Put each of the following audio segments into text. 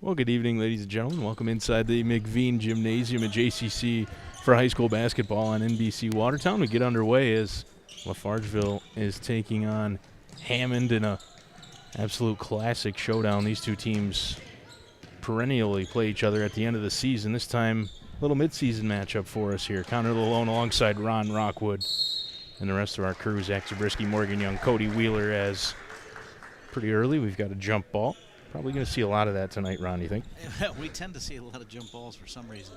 Well, good evening, ladies and gentlemen. Welcome inside the McVean Gymnasium at JCC for high school basketball on NBC Watertown. We get underway as LaFargeville is taking on Hammond in a absolute classic showdown. These two teams perennially play each other at the end of the season. This time, a little midseason matchup for us here. Connor Lalone alongside Ron Rockwood and the rest of our crew, Zach Zabriskie, Morgan Young, Cody Wheeler, as pretty early we've got a jump ball. Probably going to see a lot of that tonight, Ron, you think? We tend to see a lot of jump balls for some reason.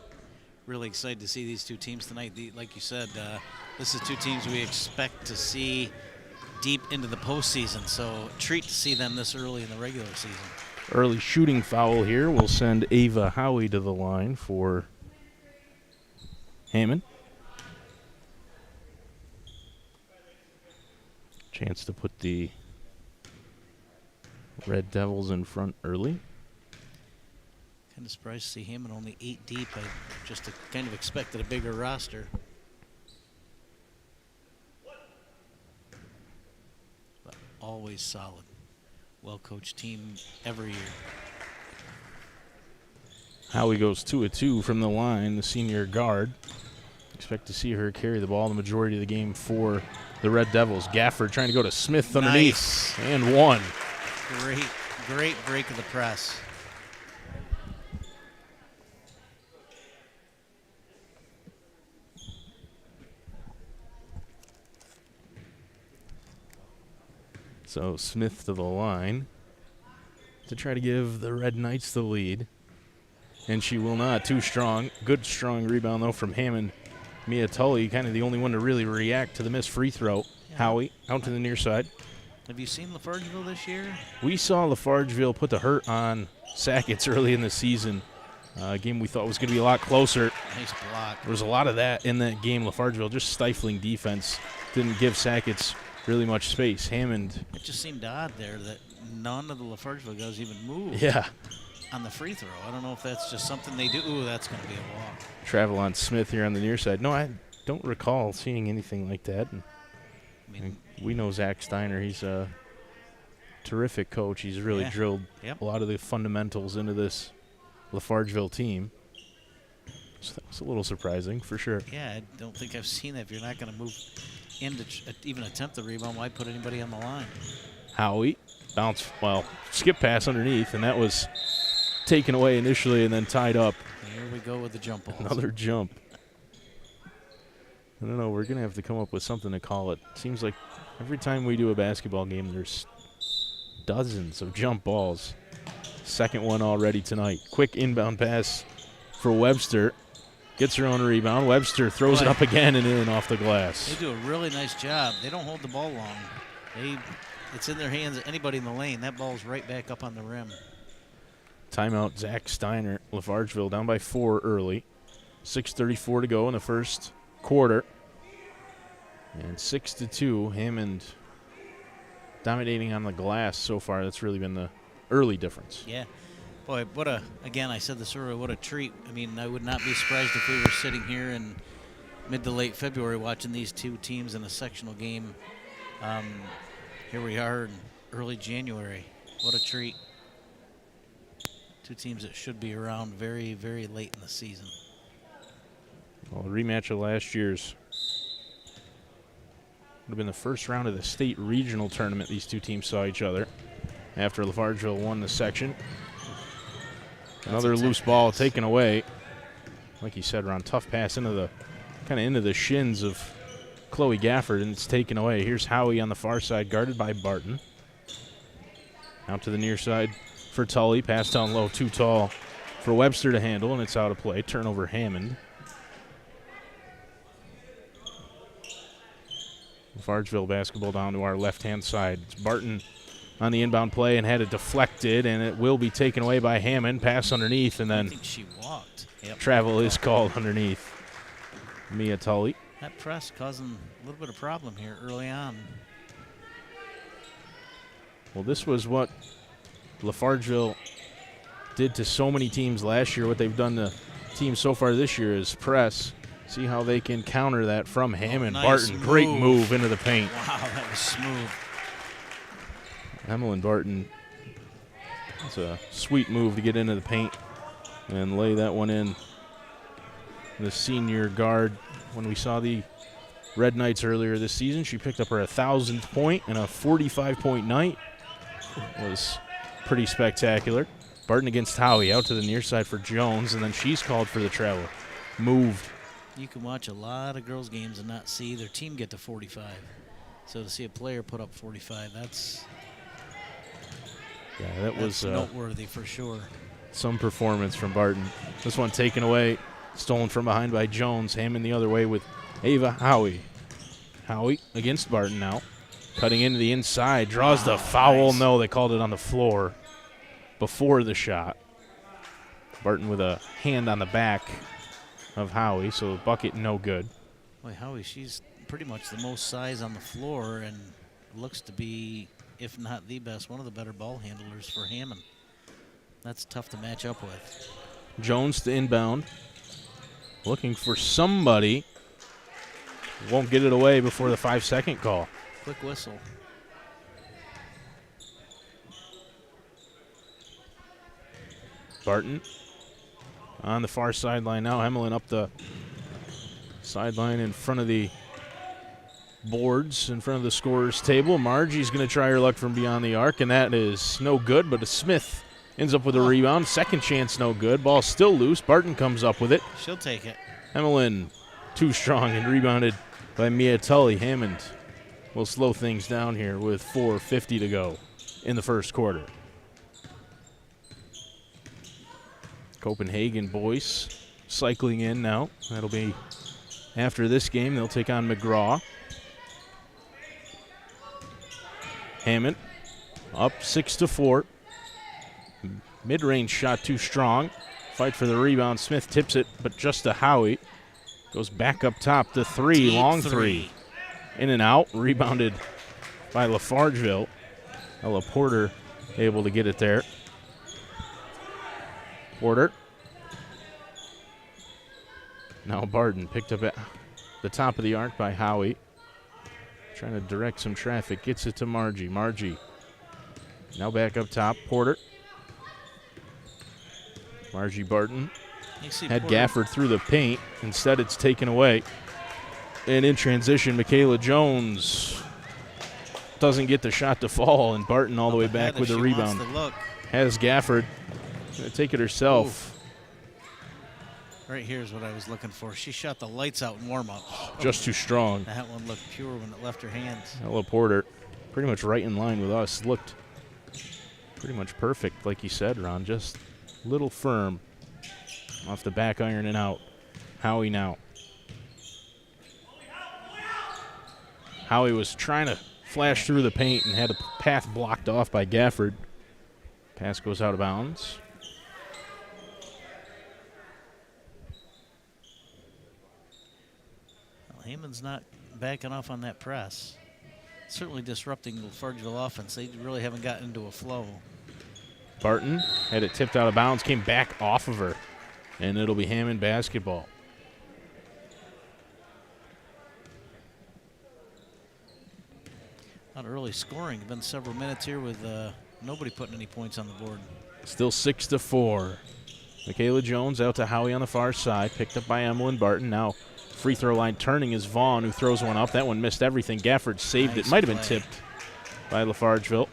Really excited to see these two teams tonight. Like you said, this is two teams we expect to see deep into the postseason, so a treat to see them this early in the regular season. Early shooting foul here. We'll send Ava Howie to the line for Hammond. Chance to put the Red Devils in front early. Kind of surprised to see Hammond only 8 deep. I just kind of expected a bigger roster. But always solid. Well-coached team every year. Howie goes 2 of 2 from the line, the senior guard. Expect to see her carry the ball the majority of the game for the Red Devils. Gafford trying to go to Smith underneath. Nice. And one. Great break of the press. So Smith to the line to try to give the Red Knights the lead. And she will not. Too strong. Good strong rebound, though, from Hammond. Mia Tully, kind of the only one to really react to the missed free throw. Yeah. Howie out to the near side. Have you seen LaFargeville this year? We saw LaFargeville put the hurt on Sackets early in the season. A game we thought was going to be a lot closer. Nice block. There was a lot of that in that game. LaFargeville just stifling defense. Didn't give Sackets really much space. Hammond. It just seemed odd there that none of the LaFargeville guys even moved. Yeah. On the free throw. I don't know if that's just something they do. Ooh, that's going to be a walk. Travel on Smith here on the near side. No, I don't recall seeing anything like that. And we know Zach Steiner. He's a terrific coach. He's really drilled a lot of the fundamentals into this LaFargeville team. So that was a little surprising, for sure. Yeah, I don't think I've seen that. If you're not going to move in to even attempt the rebound, why put anybody on the line? Howie bounce, skip pass underneath, and that was taken away initially and then tied up. And here we go with the jump balls. Another jump. I don't know. We're going to have to come up with something to call it. Seems like every time we do a basketball game, there's dozens of jump balls. Second one already tonight. Quick inbound pass for Webster. Gets her own rebound. Webster throws it up again and in off the glass. They do a really nice job. They don't hold the ball long. It's in their hands. Anybody in the lane, that ball's right back up on the rim. Timeout, Zach Steiner. LaFargeville down by 4 early. 6:34 to go in the first quarter. And 6-2, Hammond dominating on the glass so far. That's really been the early difference. Yeah. Boy, again, I said this earlier, what a treat. I mean, I would not be surprised if we were sitting here in mid to late February watching these two teams in a sectional game Here we are in early January. What a treat. Two teams that should be around very, very late in the season. Well, a rematch of last year's. Would have been the first round of the state regional tournament. These two teams saw each other after LaFargeville won the section. Another loose ball taken away. Like you said, Ron, tough pass into the shins of Chloe Gafford, and it's taken away. Here's Howie on the far side, guarded by Barton. Out to the near side for Tully. Pass down low, too tall for Webster to handle, and it's out of play. Turnover Hammond. LaFargeville basketball down to our left-hand side. It's Barton on the inbound play and had it deflected, and it will be taken away by Hammond. Pass underneath, and then I think she walked. Yep. Travel is called underneath. Mia Tully. That press causing a little bit of problem here early on. Well, this was what LaFargeville did to so many teams last year. What they've done to teams so far this year is press. See how they can counter that from Hammond. Nice Barton, move. great move into the paint. Wow, that was smooth. Emmeline Barton, it's a sweet move to get into the paint and lay that one in. The senior guard, when we saw the Red Knights earlier this season, she picked up her 1,000th point in a 45-point night. It was pretty spectacular. Barton against Howie, out to the near side for Jones, and then she's called for the travel. Moved. You can watch a lot of girls' games and not see their team get to 45. So to see a player put up 45, that's that was noteworthy for sure. Some performance from Barton. This one taken away, stolen from behind by Jones. Hammond the other way with Ava Howie. Howie against Barton now. Cutting into the inside, draws the foul. Nice. No, they called it on the floor before the shot. Barton with a hand on the back of Howie, so bucket no good. Boy, Howie, she's pretty much the most size on the floor and looks to be, if not the best, one of the better ball handlers for Hammond. That's tough to match up with. Jones to inbound. Looking for somebody. Won't get it away before the 5-second call. Quick whistle. Barton on the far sideline now. Emmeline up the sideline in front of the boards, in front of the scorer's table. Margie's going to try her luck from beyond the arc, and that is no good, but Smith ends up with a rebound. Second chance, no good. Ball still loose. Barton comes up with it. She'll take it. Emmeline too strong and rebounded by Mia Tully. Hammond will slow things down here with 4:50 to go in the first quarter. Copenhagen boys cycling in now. That'll be after this game. They'll take on McGraw. Hammond up 6-4. Mid-range shot too strong. Fight for the rebound. Smith tips it, but just to Howie. Goes back up top to three. Deep Long three. In and out. Rebounded by LaFargeville. Ella Porter able to get it there. Porter. Now Barton picked up at the top of the arc by Howie. Trying to direct some traffic. Gets it to Margie. Margie now back up top. Porter. Margie Barton had Gafford through the paint. Instead, it's taken away. And in transition, Michaela Jones doesn't get the shot to fall, and Barton all the way back with the rebound. Has Gafford. Going to take it herself. Right here's what I was looking for. She shot the lights out in warm-up. Just too strong. That one looked pure when it left her hands. Ella Porter, pretty much right in line with us. Looked pretty much perfect, like you said, Ron. Just a little firm off the back iron and out. Howie now. Howie was trying to flash through the paint and had a path blocked off by Gafford. Pass goes out of bounds. Well, Hammond's not backing off on that press. Certainly disrupting the LaFargeville offense. They really haven't gotten into a flow. Barton had it tipped out of bounds, came back off of her, and it'll be Hammond basketball. Not early scoring. Been several minutes here with nobody putting any points on the board. Still 6-4. Michaela Jones out to Howie on the far side, picked up by Emmeline Barton. Now free throw line turning is Vaughn, who throws one up. That one missed everything. Gafford saved it. Might have been tipped by LaFargeville.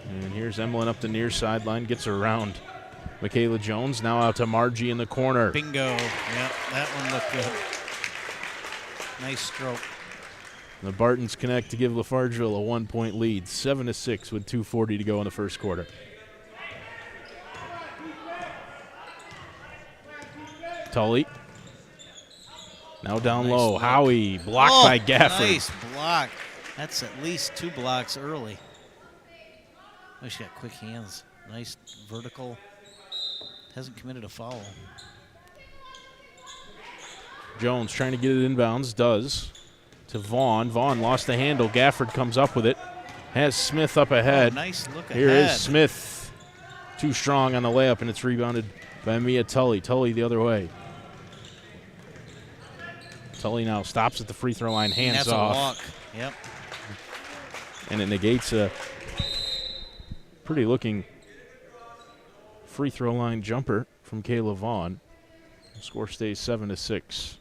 And here's Emmeline up the near sideline, gets around Michaela Jones. Now out to Margie in the corner. Bingo. Yep, that one looked good. Nice stroke. The Bartons connect to give LaFargeville a 1-point lead, 7-6 with 2:40 to go in the first quarter. Tully. Now down low. Look. Howie blocked by Gafford. Nice block. That's at least 2 blocks early. Oh, she got quick hands. Nice vertical. Hasn't committed a foul. Jones trying to get it inbounds. Does. To Vaughn. Vaughn lost the handle. Gafford comes up with it. Has Smith up ahead. Oh, nice look Here ahead. is Smith. Too strong on the layup, and it's rebounded by Mia Tully. Tully the other way. Tully now stops at the free throw line, hands That's off. a walk. Yep. And it negates a pretty looking free throw line jumper from Kayla Vaughn. The score stays 7-6.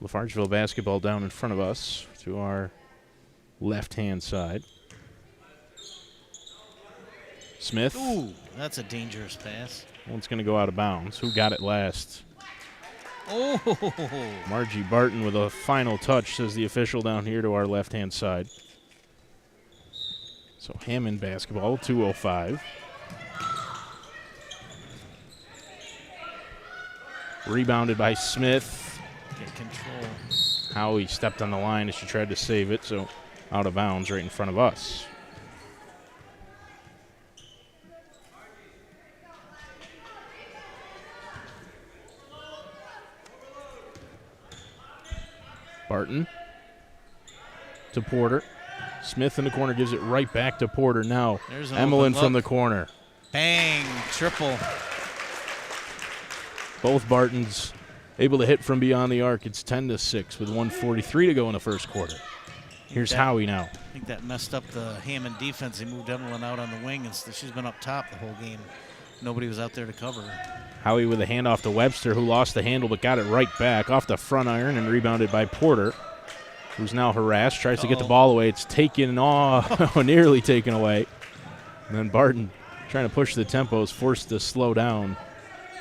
LaFargeville basketball down in front of us to our left-hand side. Smith. Ooh, that's a dangerous pass. One's going to go out of bounds. Who got it last? Oh. Margie Barton with a final touch, says the official down here to our left-hand side. So Hammond basketball, 2:05. Rebounded by Smith. Get control. Howie stepped on the line as she tried to save it, so out of bounds right in front of us. Barton to Porter. Smith in the corner gives it right back to Porter. Now There's an Emmeline open from the look. corner. Bang, triple. Both Bartons able to hit from beyond the arc. It's 10-6 with 1:43 to go in the first quarter. Here's Howie now. I think that messed up the Hammond defense. They moved Emmeline out on the wing, and she's been up top the whole game. Nobody was out there to cover her. Howie with a handoff to Webster, who lost the handle but got it right back off the front iron and rebounded by Porter, who's now harassed, tries to get the ball away. It's taken off, nearly taken away. And then Barton, trying to push the tempo, is forced to slow down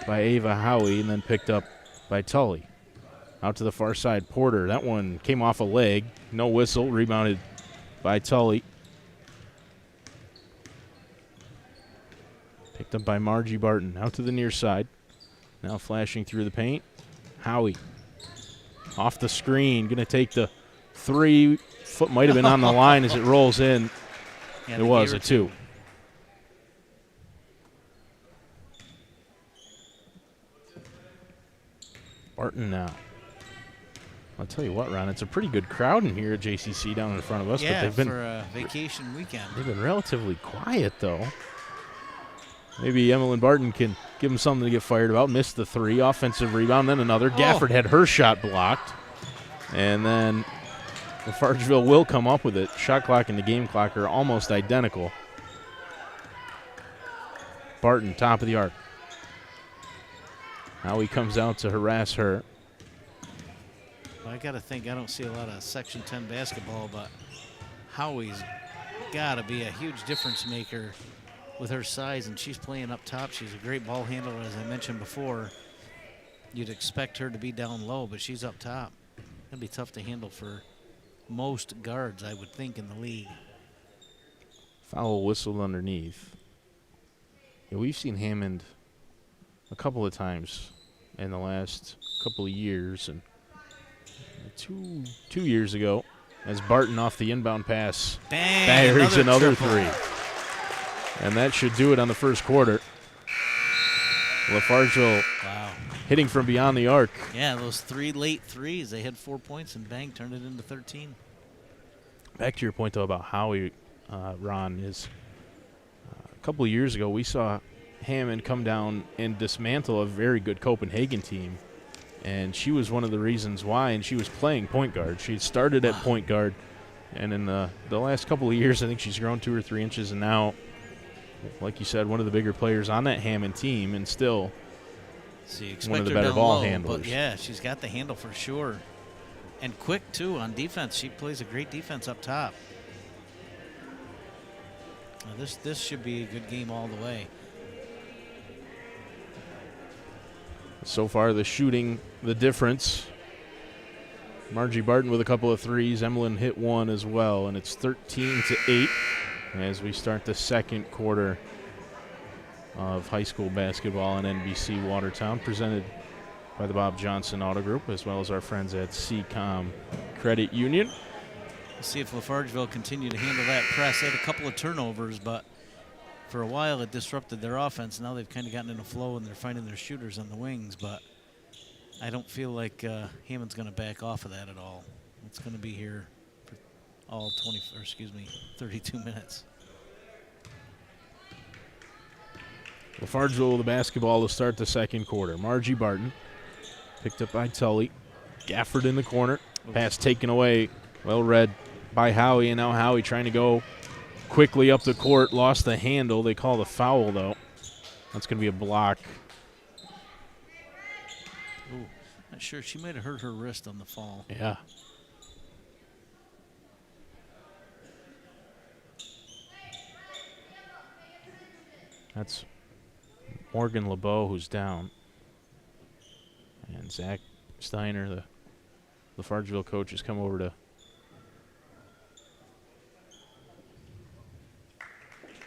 by Ava Howie and then picked up by Tully. Out to the far side, Porter. That one came off a leg. No whistle. Rebounded by Tully. Picked up by Margie Barton. Out to the near side. Now flashing through the paint. Howie. Off the screen. Going to take the 3. Foot might have been on the line as it rolls in. Yeah, It was a 2. Barton now. I'll tell you what, Ron, it's a pretty good crowd in here at JCC down in front of us. Yeah, but they've been, for a vacation weekend. they've been relatively quiet, though. Maybe Emmeline Barton can give them something to get fired about. Missed the 3. Offensive rebound, then another. Gafford had her shot blocked. And then LaFargeville will come up with it. Shot clock and the game clock are almost identical. Barton, top of the arc. Now he comes out to harass her. Well, I got to think, I don't see a lot of Section 10 basketball, but Howie's got to be a huge difference maker with her size, and she's playing up top. She's a great ball handler, as I mentioned before. You'd expect her to be down low, but she's up top. That'd be tough to handle for most guards, I would think, in the league. Foul whistled underneath. Yeah, we've seen Hammond a couple of times in the last couple of years, and two years ago, as Barton off the inbound pass buries another 3. And that should do it on the first quarter. LaFargeville hitting from beyond the arc. Yeah, those 3 late threes. They had 4 points and bang, turned it into 13. Back to your point, though, about Howie, Ron, is a couple of years ago we saw Hammond come down and dismantle a very good Copenhagen team And she was one of the reasons why, and she was playing point guard. She started at point guard, and in the last couple of years, I think she's grown 2 or 3 inches, and now, like you said, one of the bigger players on that Hammond team, and still one of the better ball handlers. But yeah, she's got the handle for sure. And quick, too, on defense. She plays a great defense up top. Now this should be a good game all the way. So far, the shooting, the difference. Margie Barton with a couple of threes. Emlyn hit one as well, and it's 13-8 as we start the second quarter of high school basketball on NBC Watertown, presented by the Bob Johnson Auto Group, as well as our friends at CCOM Credit Union. We'll see if LaFargeville continue to handle that press. They had a couple of turnovers, but for a while it disrupted their offense. Now they've kind of gotten in a flow and they're finding their shooters on the wings, but I don't feel like Hammond's going to back off of that at all. It's going to be here for all 32 minutes. LaFargeville with the basketball to start the second quarter. Margie Barton picked up by Tully. Gafford in the corner. Pass taken away. Well read by Howie, and now Howie trying to go quickly up the court. Lost the handle. They call the foul, though. That's going to be a block. Ooh, not sure. She might have hurt her wrist on the fall. Yeah. That's Morgan LeBeau who's down. And Zach Steiner, the LaFargeville coach, has come over to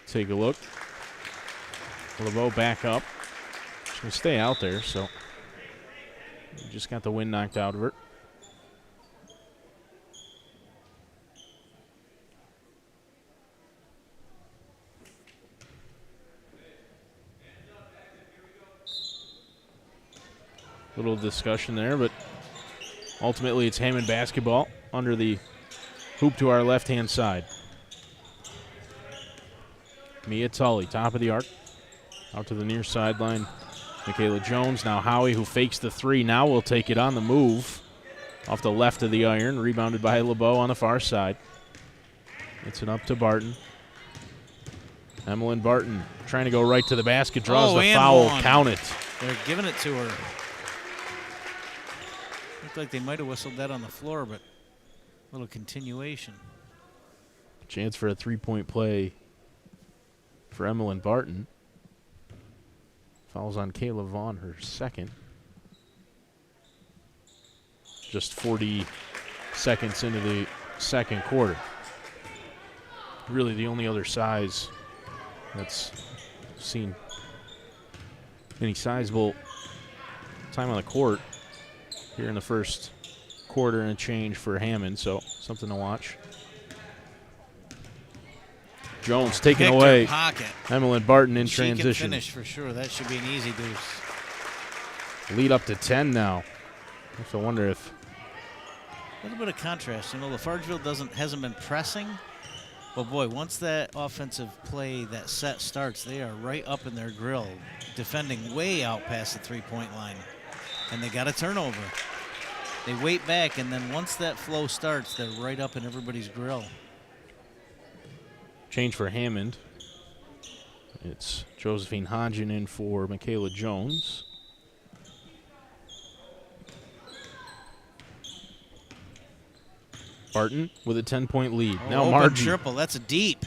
take a look. LeBeau back up. She's going to stay out there, so just got the wind knocked out of her. Little discussion there, but ultimately it's Hammond basketball under the hoop to our left-hand side. Mia Tully, top of the arc, out to the near sideline. Michaela Jones, now Howie, who fakes the three, now will take it on the move off the left of the iron, rebounded by LeBeau on the far side. It's it up to Barton. Emlyn Barton trying to go right to the basket, draws the foul, count it. They're giving it to her. Looked like they might have whistled that on the floor, but a little continuation. Chance for a three-point play for Emlyn Barton. Fouls on Kayla Vaughn, her second. Just 40 seconds into the second quarter. Really the only other size that's seen any sizable time on the court here in the first quarter and a change for Hammond, so something to watch. Jones taken away. Emlyn Barton in transition. She can finish for sure. That should be an easy deuce. Lead up to 10 now. I have to wonder if a little bit of contrast. You know, LaFargeville hasn't been pressing, but boy, once that offensive play, that set starts, they are right up in their grill, defending way out past the three-point line. And they got a turnover. They wait back, and then once that flow starts, they're right up in everybody's grill. Change for Hammond. It's Josephine Hodgen in for Michaela Jones. Barton with a 10-point lead. Now Margie. Triple, that's a deep.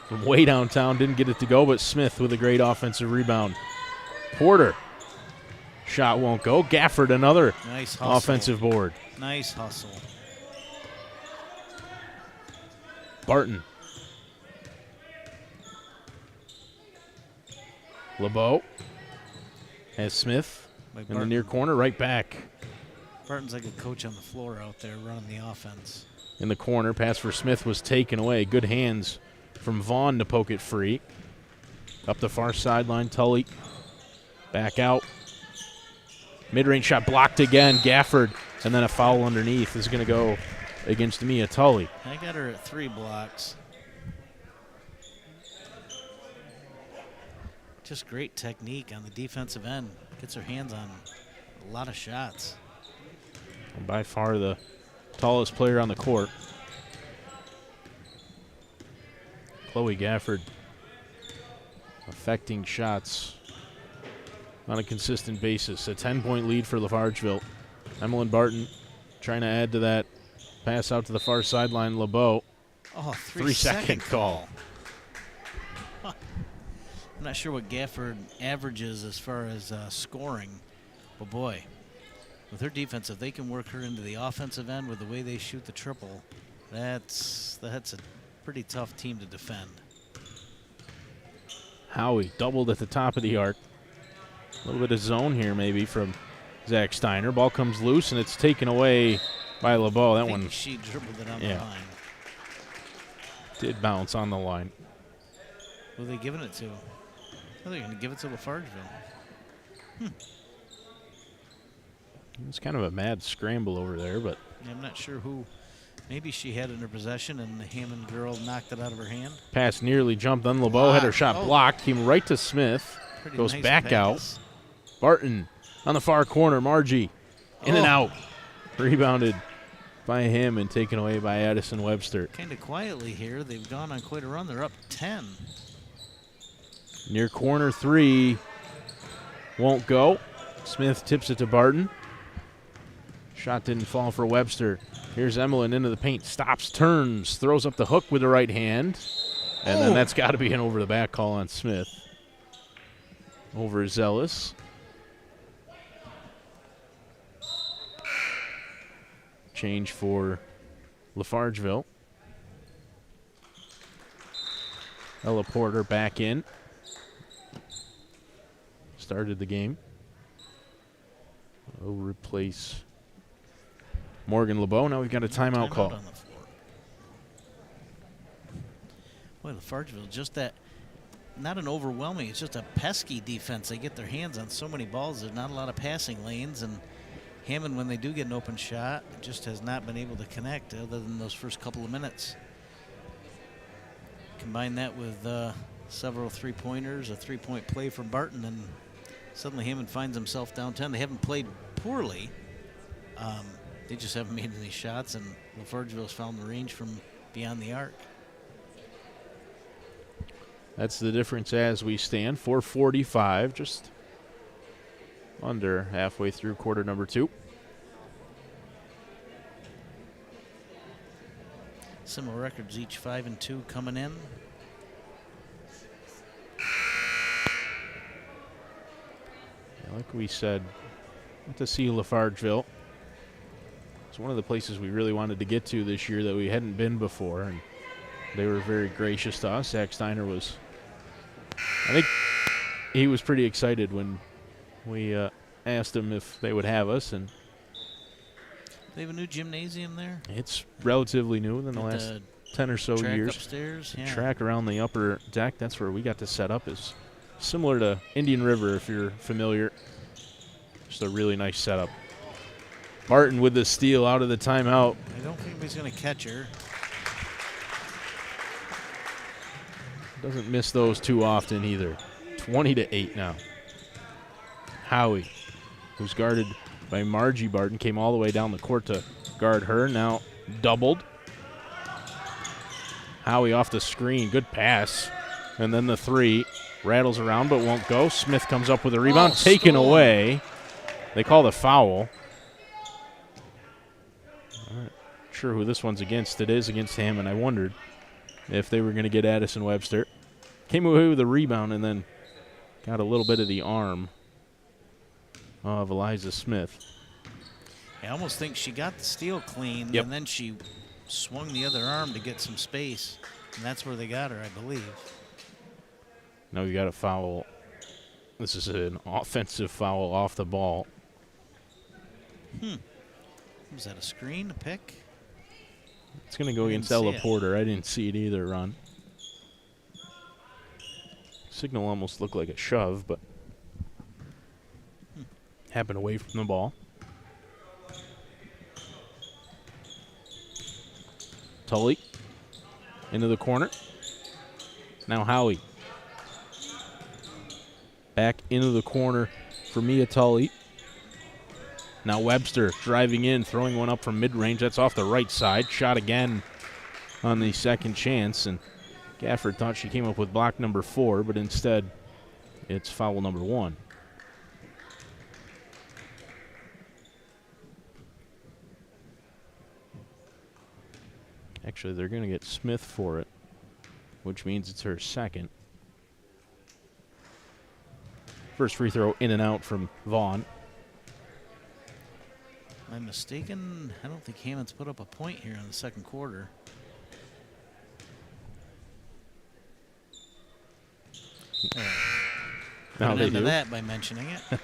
From way downtown, didn't get it to go, but Smith with a great offensive rebound. Porter. Shot won't go. Gafford, another nice hustle. Offensive board. Nice hustle. Barton. LeBeau has Smith in the near corner, right back. Barton's like a coach on the floor out there running the offense. In the corner, pass for Smith was taken away. Good hands from Vaughn to poke it free. Up the far sideline, Tully. Back out. Mid-range shot blocked again. Gafford, and then a foul underneath is going to go against Mia Tully. I got her at 3 blocks. Just great technique on the defensive end. Gets her hands on A lot of shots. And by far the tallest player on the court. Chloe Gafford affecting shots on a consistent basis. A 10-point lead for LaFargeville. Emmeline Barton trying to add to that. Pass out to the far sideline. LeBeau. Oh, 3-second call. Huh. I'm not sure what Gafford averages as far as scoring, but boy, with her defense, if they can work her into the offensive end with the way they shoot the triple, that's a pretty tough team to defend. Howie doubled at the top of the arc. A little bit of zone here maybe from Zach Steiner. Ball comes loose, and it's taken away by LeBeau. That one, she dribbled it on the line. Did bounce on the line. Who are they giving it to? Oh, they're going to give it to LaFargeville. It's kind of a mad scramble over there, but I'm not sure who. Maybe she had it in her possession, and the Hammond girl knocked it out of her hand. pass nearly jumped. Then LeBeau had her shot blocked. Came right to Smith. Pretty Goes nice back pass. out. Barton on the far corner. Margie in and out. Rebounded by him and taken away by Addison Webster. Kind of quietly here. They've gone on quite a run. They're up 10. Near corner three. Won't go. Smith tips it to Barton. Shot didn't fall for Webster. Here's Emmeline into the paint. Stops, turns, throws up the hook with the right hand. And then that's got to be an over-the-back call on Smith. Overzealous. Change for LaFargeville. Ella Porter back in. Started the game. Will replace Morgan LeBeau. Now we've got a timeout call. On the floor. Boy, LaFargeville, just that, not an overwhelming, it's just a pesky defense. They get their hands on so many balls. There's not a lot of passing lanes, and Hammond, when they do get an open shot, just has not been able to connect other than those first couple of minutes. Combine that with several three-pointers, a three-point play from Barton, and suddenly Hammond finds himself down 10. They haven't played poorly. They just haven't made any shots, and LaFargeville's found the range from beyond the arc. That's the difference as we stand. 4:45, just under halfway through quarter number 2. Similar records, each 5 and 2 coming in. Yeah, like we said, good to see LaFargeville. It's one of the places we really wanted to get to this year that we hadn't been before, and they were very gracious to us. Zach Steiner was, I think he was pretty excited when we asked him if they would have us, and They have a new gymnasium there. it's relatively new within the last 10 or so track years. upstairs. The Yeah. track around the upper deck, that's where we got to set up, is similar to Indian River if you're familiar. Just a really nice setup. Barton with the steal out of the timeout. I don't think he's going to catch her. Doesn't miss those too often either. 20-8 now. Howie, who's guarded by Margie Barton, came all the way down the court to guard her. Now doubled. Howie off the screen. Good pass. And then the three. Rattles around but won't go. Smith comes up with a rebound. Taken away. They call the foul. Not sure who this one's against. It is against Hammond. I wondered if they were going to get Addison Webster. Came away with a rebound and then got a little bit of the arm of Eliza Smith. I almost think she got the steal clean, Yep. and then she swung the other arm to get some space, and that's where they got her, I believe. Now we got a foul. This is an offensive foul off the ball. Was that a screen, a pick? It's going to go I against didn't see Ella it. Porter. I didn't see it either, Ron. Signal almost looked like a shove, but happened away from the ball. Tully into the corner. Now Howie. Back into the corner for Mia Tully. Now Webster driving in, throwing one up from mid-range. That's off the right side. Shot again on the second chance, and Gafford thought she came up with block number 4, but instead it's foul number 1. Actually, they're going to get Smith for it, which means it's her second. First free throw in and out from Vaughn. Am I mistaken? I don't think Hammond's put up a point here in the second quarter. Now they do that by mentioning it.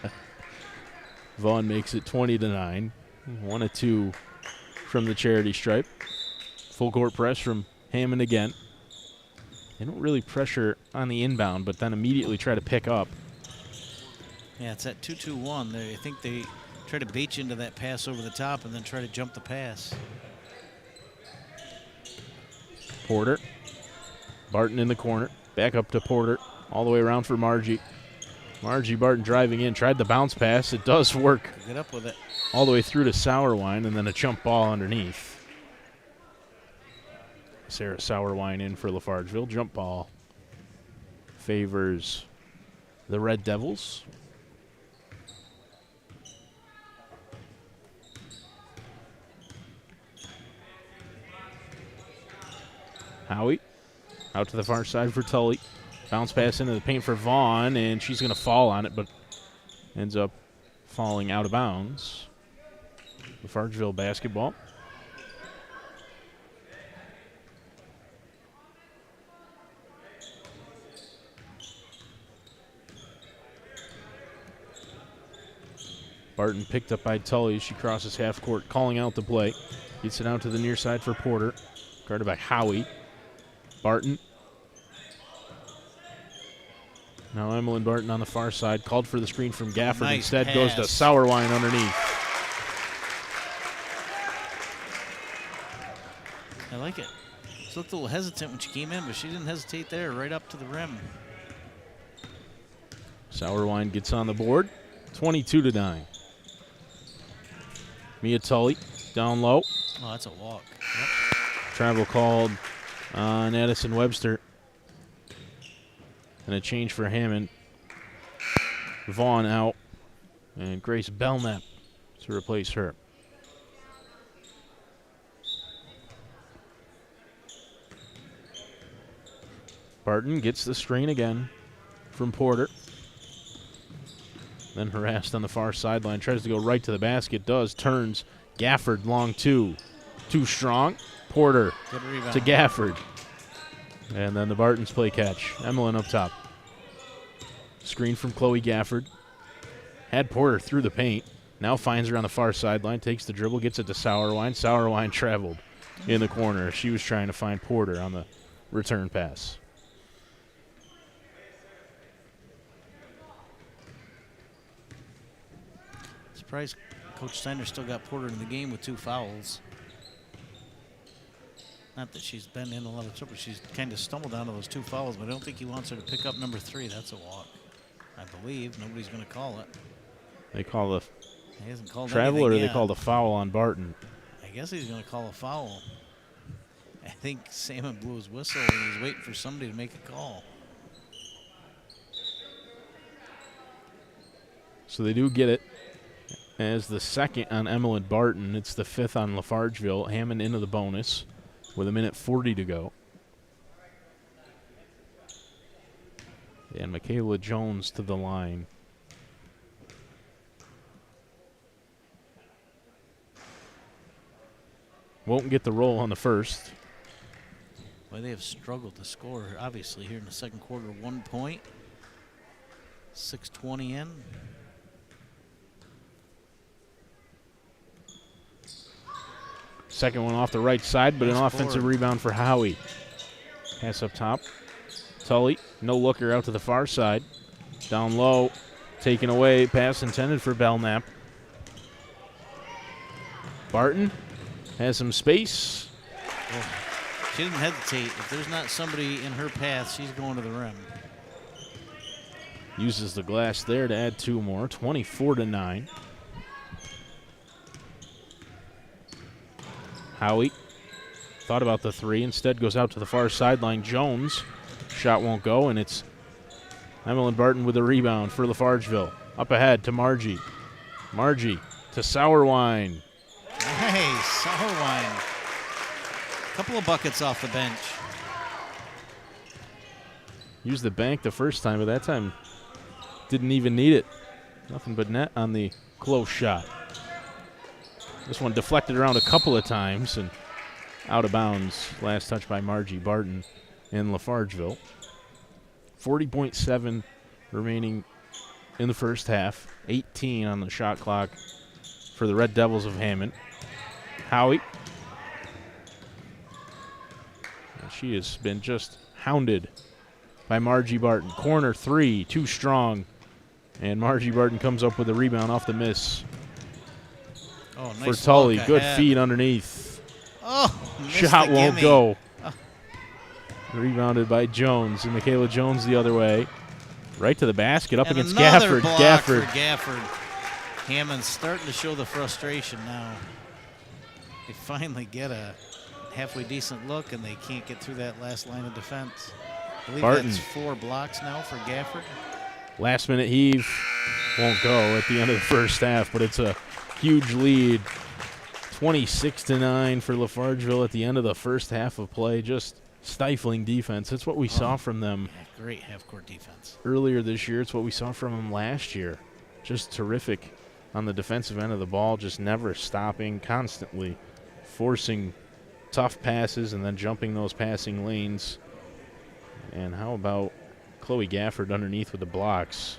Vaughn makes it 20-9. 1 of 2 from the charity stripe. Full court press from Hammond again. They don't really pressure on the inbound, but then immediately try to pick up. Yeah, it's at 2-2-1. I think they try to bait you into that pass over the top and then try to jump the pass. Porter. Barton in the corner. Back up to Porter. All the way around for Margie. Margie Barton driving in. Tried the bounce pass. It does work. Get up with it. All the way through to Sauerwein, and then a jump ball underneath. Sarah Sauerwein in for LaFargeville. Jump ball favors the Red Devils. Howie out to the far side for Tully. Bounce pass into the paint for Vaughn, and she's going to fall on it, but ends up falling out of bounds. LaFargeville basketball. Barton picked up by Tully. She crosses half court, calling out the play. Gets it out to the near side for Porter. Guarded by Howie. Barton. Now Emmeline Barton on the far side. Called for the screen from Gafford. Nice Instead pass. goes to Sauerwein underneath. I like it. She looked a little hesitant when she came in, but she didn't hesitate there, right up to the rim. Sauerwein gets on the board. 22-9. Mia Tully down low. Oh, that's a walk. Yep. Travel called on Addison Webster. And a change for Hammond. Vaughn out. And Grace Belknap to replace her. Barton gets the screen again from Porter. Then harassed on the far sideline. Tries to go right to the basket. Does. Turns. Gafford long 2. Too strong. Porter to Gafford. And then the Bartons play catch. Emmeline up top. Screen from Chloe Gafford. Had Porter through the paint. Now finds her on the far sideline. Takes the dribble. Gets it to Sauerwein. Sauerwein traveled in the corner. She was trying to find Porter on the return pass. Surprised Coach Steiner still got Porter in the game with 2 fouls. Not that she's been in a lot of trouble. She's kind of stumbled down to those 2 fouls, but I don't think he wants her to pick up number 3. That's a walk, I believe. Nobody's going to call it. They call the He hasn't called travel, or anything they call the foul on Barton. I guess he's going to call a foul. I think Salmon blew his whistle and he's waiting for somebody to make a call. So they do get it as the second on Emmeline Barton. It's the 5th on LaFargeville. Hammond into the bonus with 1:40 to go. And Michaela Jones to the line. Won't get the roll on the first. Well, they have struggled to score, obviously, here in the second quarter. 1 point. 6:20 in. Second one off the right side, but an Nice offensive board. rebound for Howie. Pass up top. Tully, no looker out to the far side. Down low, taken away. Pass intended for Belknap. Barton has some space. Well, she didn't hesitate. If there's not somebody in her path, she's going to the rim. Uses the glass there to add 2 more. 24-9. Howie thought about the three, instead goes out to the far sideline. Jones, shot won't go, and it's Emmeline Barton with a rebound for LaFargeville. Up ahead to Margie. Margie to Sourwine. Hey, Sourwine. Couple of buckets off the bench. Used the bank the first time, but that time didn't even need it. Nothing but net on the close shot. This one deflected around a couple of times and out of bounds. Last touch by Margie Barton in LaFargeville. 40.7 remaining in the first half. 18 on the shot clock for the Red Devils of Hammond. Howie. And she has been just hounded by Margie Barton. Corner three, too strong. And Margie Barton comes up with a rebound off the miss. Oh, For nice Tully. look Good ahead. feed underneath. Oh, missed Shot the won't gimme. go. Oh. Rebounded by Jones, and Michaela Jones the other way. Right to the basket, up And against another Gafford. block Gafford. for Gafford. Hammond's starting to show the frustration now. They finally get a halfway decent look, and they can't get through that last line of defense. I believe Barton. that's 4 blocks now for Gafford. Last minute heave. Won't go at the end of the first half, but it's a huge lead. 26-9 for LaFargeville at the end of the first half of play. Just stifling defense. That's what we saw from them Yeah, great half-court defense. earlier this year. It's what we saw from them last year. Just terrific on the defensive end of the ball, just never stopping, constantly forcing tough passes and then jumping those passing lanes. And how about Chloe Gafford underneath with the blocks?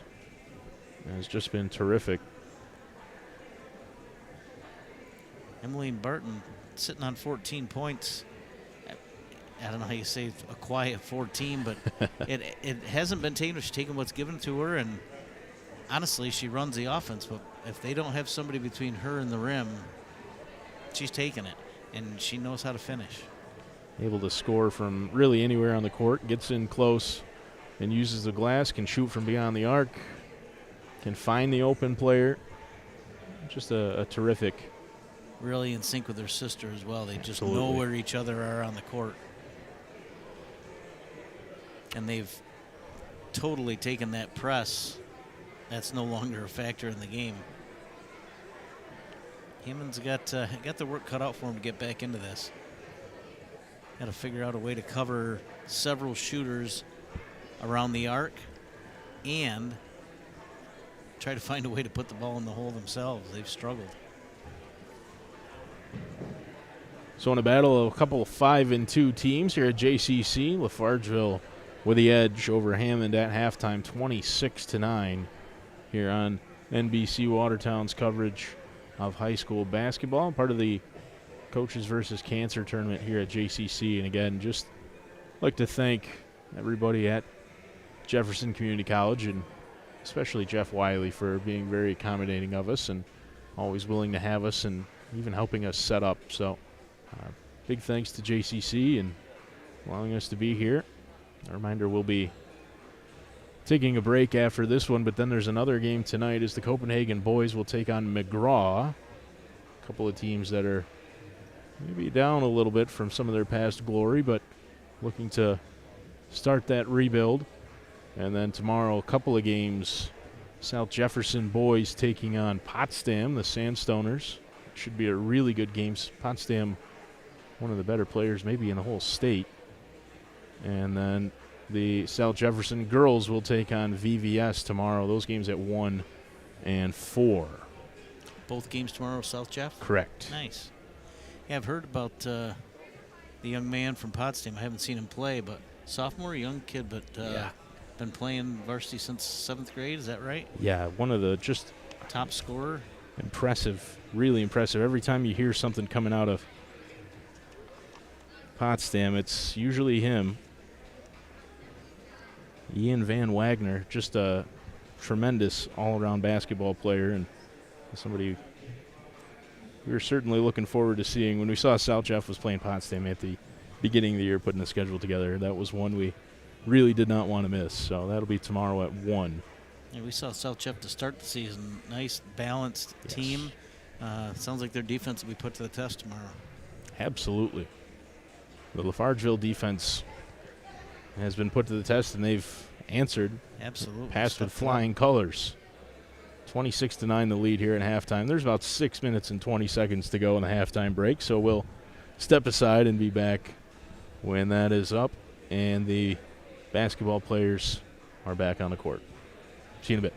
It's just been terrific. Emmeline Barton sitting on 14 points. I don't know how you say a quiet 14, but it hasn't been taken. She's taken what's given to her, and honestly, she runs the offense. But if they don't have somebody between her and the rim, she's taking it, and she knows how to finish. Able to score from really anywhere on the court. Gets in close and uses the glass. Can shoot from beyond the arc. Can find the open player. Just a terrific. Really in sync with her sister as well. They just Absolutely. know where each other are on the court. And they've totally taken that press. That's no longer a factor in the game. Hammond's got the work cut out for him to get back into this. Got to figure out a way to cover several shooters around the arc and try to find a way to put the ball in the hole themselves. They've struggled. So in a battle of a couple of 5-2 teams here at JCC, LaFargeville with the edge over Hammond at halftime, 26-9 here on NBC Watertown's coverage of high school basketball, part of the Coaches versus Cancer tournament here at JCC. And again, just like to thank everybody at Jefferson Community College, and especially Jeff Wiley, for being very accommodating of us and always willing to have us and even helping us set up. So big thanks to JCC and allowing us to be here. A reminder, we'll be taking a break after this one, but then there's another game tonight as the Copenhagen boys will take on McGraw. A couple of teams that are maybe down a little bit from some of their past glory, but looking to start that rebuild. And then tomorrow, a couple of games. South Jefferson boys taking on Potsdam, the Sandstoners. Should be a really good game. Potsdam, one of the better players maybe in the whole state. And then the South Jefferson girls will take on VVS tomorrow. Those games at 1 and 4. Both games tomorrow, South Jeff? Correct. Nice. Yeah, I've heard about the young man from Potsdam. I haven't seen him play, but sophomore, young kid, but been playing varsity since 7th grade. Is that right? Yeah, one of the just Top scorer. impressive, really impressive. Every time you hear something coming out of Potsdam, it's usually him. Ian Van Wagner, just a tremendous all-around basketball player and somebody we were certainly looking forward to seeing. When we saw South Jeff was playing Potsdam at the beginning of the year, putting the schedule together, that was one we really did not want to miss. So that'll be tomorrow at 1. Yeah, we saw South Jeff to start the season. Nice, balanced Yes. team. Sounds like their defense will be put to the test tomorrow. Absolutely. The LaFargeville defense has been put to the test, and they've answered. Absolutely. Passed with Stepped up. flying colors. 26-9 the lead here at halftime. There's about 6 minutes and 20 seconds to go in the halftime break, so we'll step aside and be back when that is up and the basketball players are back on the court. See you in a bit.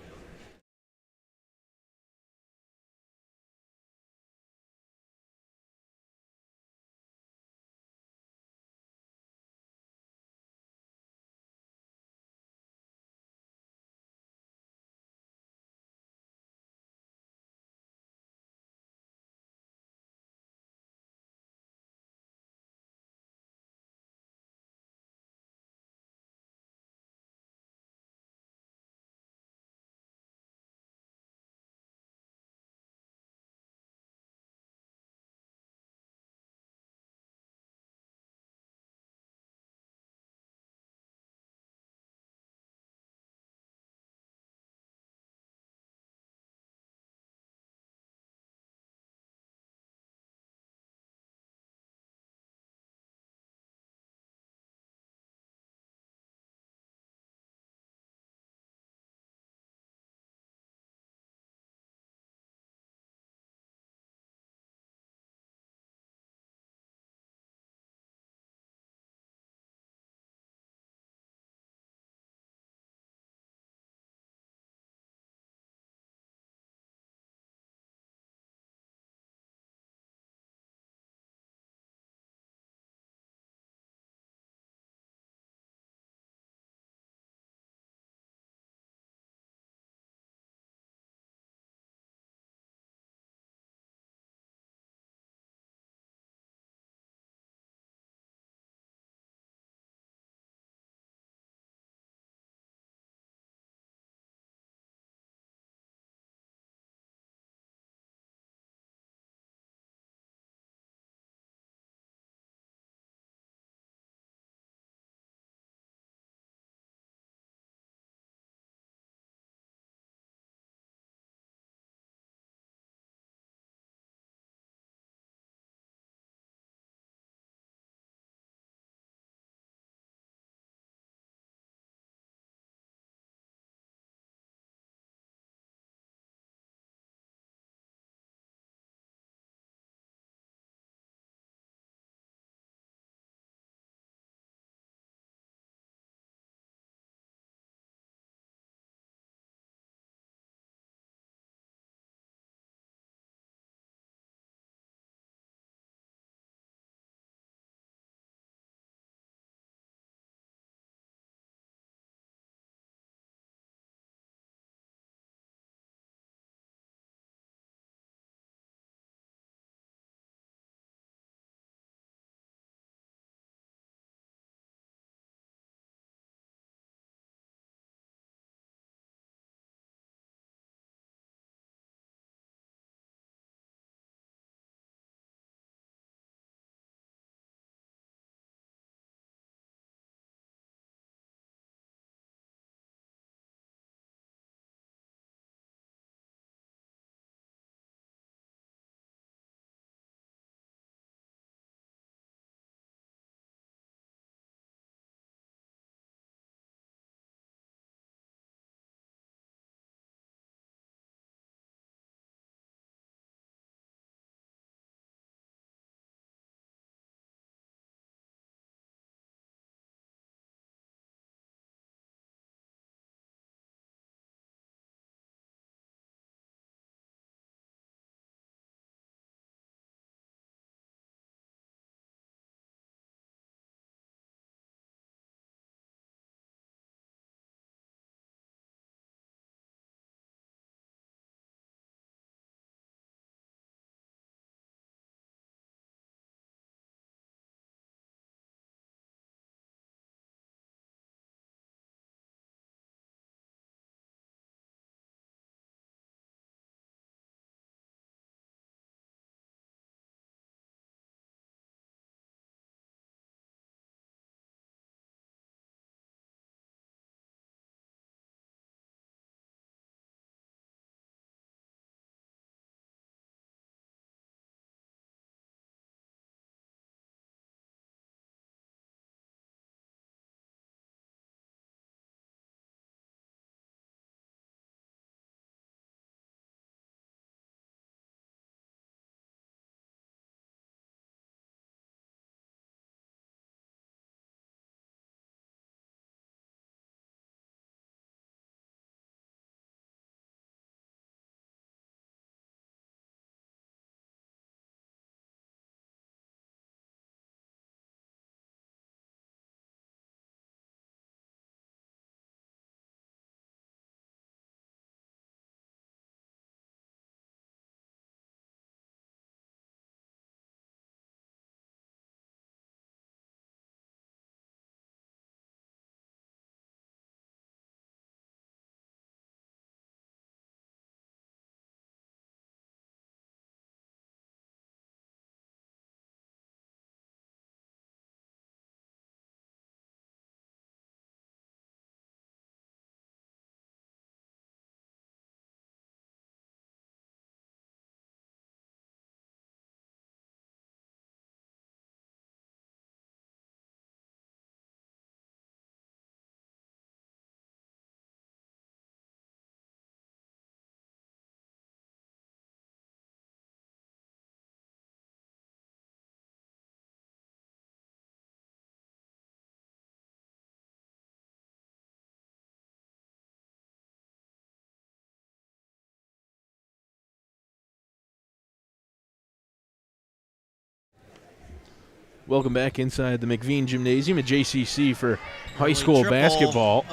Welcome back inside the McVean Gymnasium at JCC for high school triple. basketball.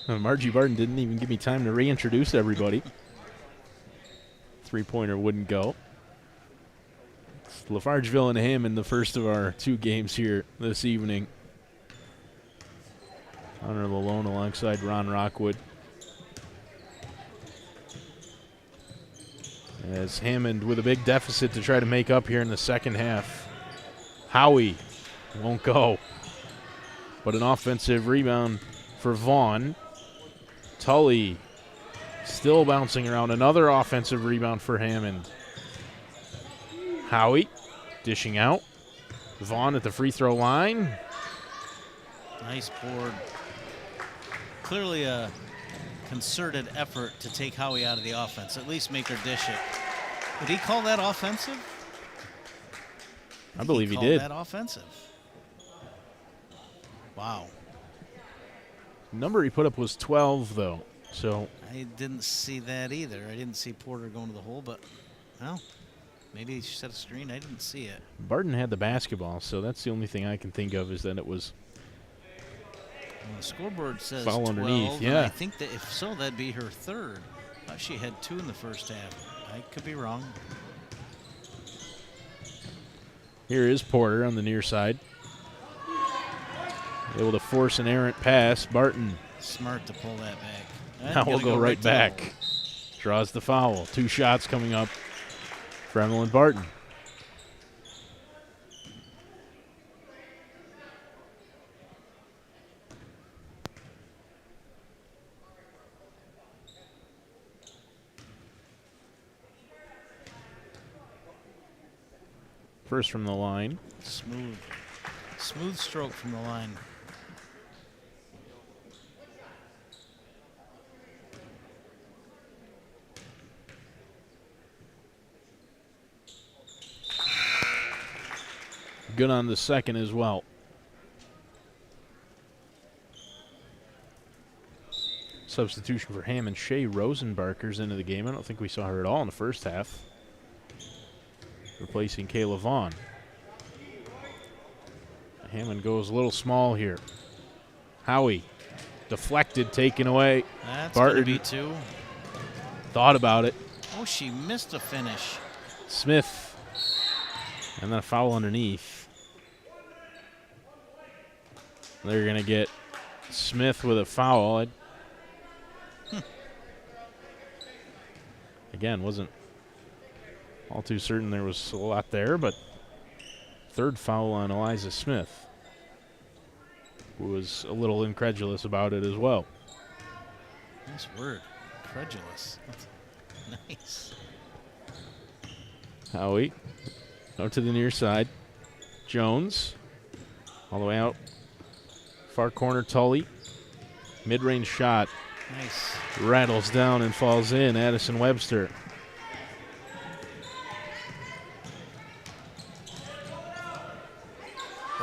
Oh. Margie Barton didn't even give me time to reintroduce everybody. Three-pointer wouldn't go. It's LaFargeville and Hammond, the first of our 2 games here this evening. Connor Lalone alongside Ron Rockwood. As Hammond with a big deficit to try to make up here in the second half. Howie won't go. But an offensive rebound for Vaughn. Tully still bouncing around. Another offensive rebound for Hammond. Howie dishing out. Vaughn at the free throw line. Nice board. Clearly a concerted effort to take Howie out of the offense, at least make her dish it. Did he call that offensive? I believe he called did. That offensive. Wow. Number he put up was 12, though. So I didn't see that either. I didn't see Porter going to the hole, but, well, maybe he set a screen. I didn't see it. Barton had the basketball, so that's the only thing I can think of is that it was Well, the scoreboard says foul 12, underneath. and Yeah. I think that if so, that'd be her third. I thought she had 2 in the first half. I could be wrong. Here is Porter on the near side. Able to force an errant pass. Barton Smart to pull that back. now will go right to the back. hole. Draws the foul. 2 shots coming up for Emmeline Barton. First from the line. Smooth stroke from the line. Good on the second as well. Substitution for Hammond. Shea Rosenbarker's into the game. I don't think we saw her at all in the first half. Replacing Kayla Vaughn. Hammond goes a little small here. Howie deflected, taken away. That's going to Barton be 2. thought about it. Oh, she missed a finish. Smith. And then a foul underneath. They're going to get Smith with a foul. Again, wasn't all too certain there was a lot there, but third foul on Eliza Smith, who was a little incredulous about it as well. Nice word. Incredulous. That's nice. Howie out to the near side. Jones all the way out. Far corner, Tully. Mid-range shot. Nice. Rattles down and falls in. Addison Webster.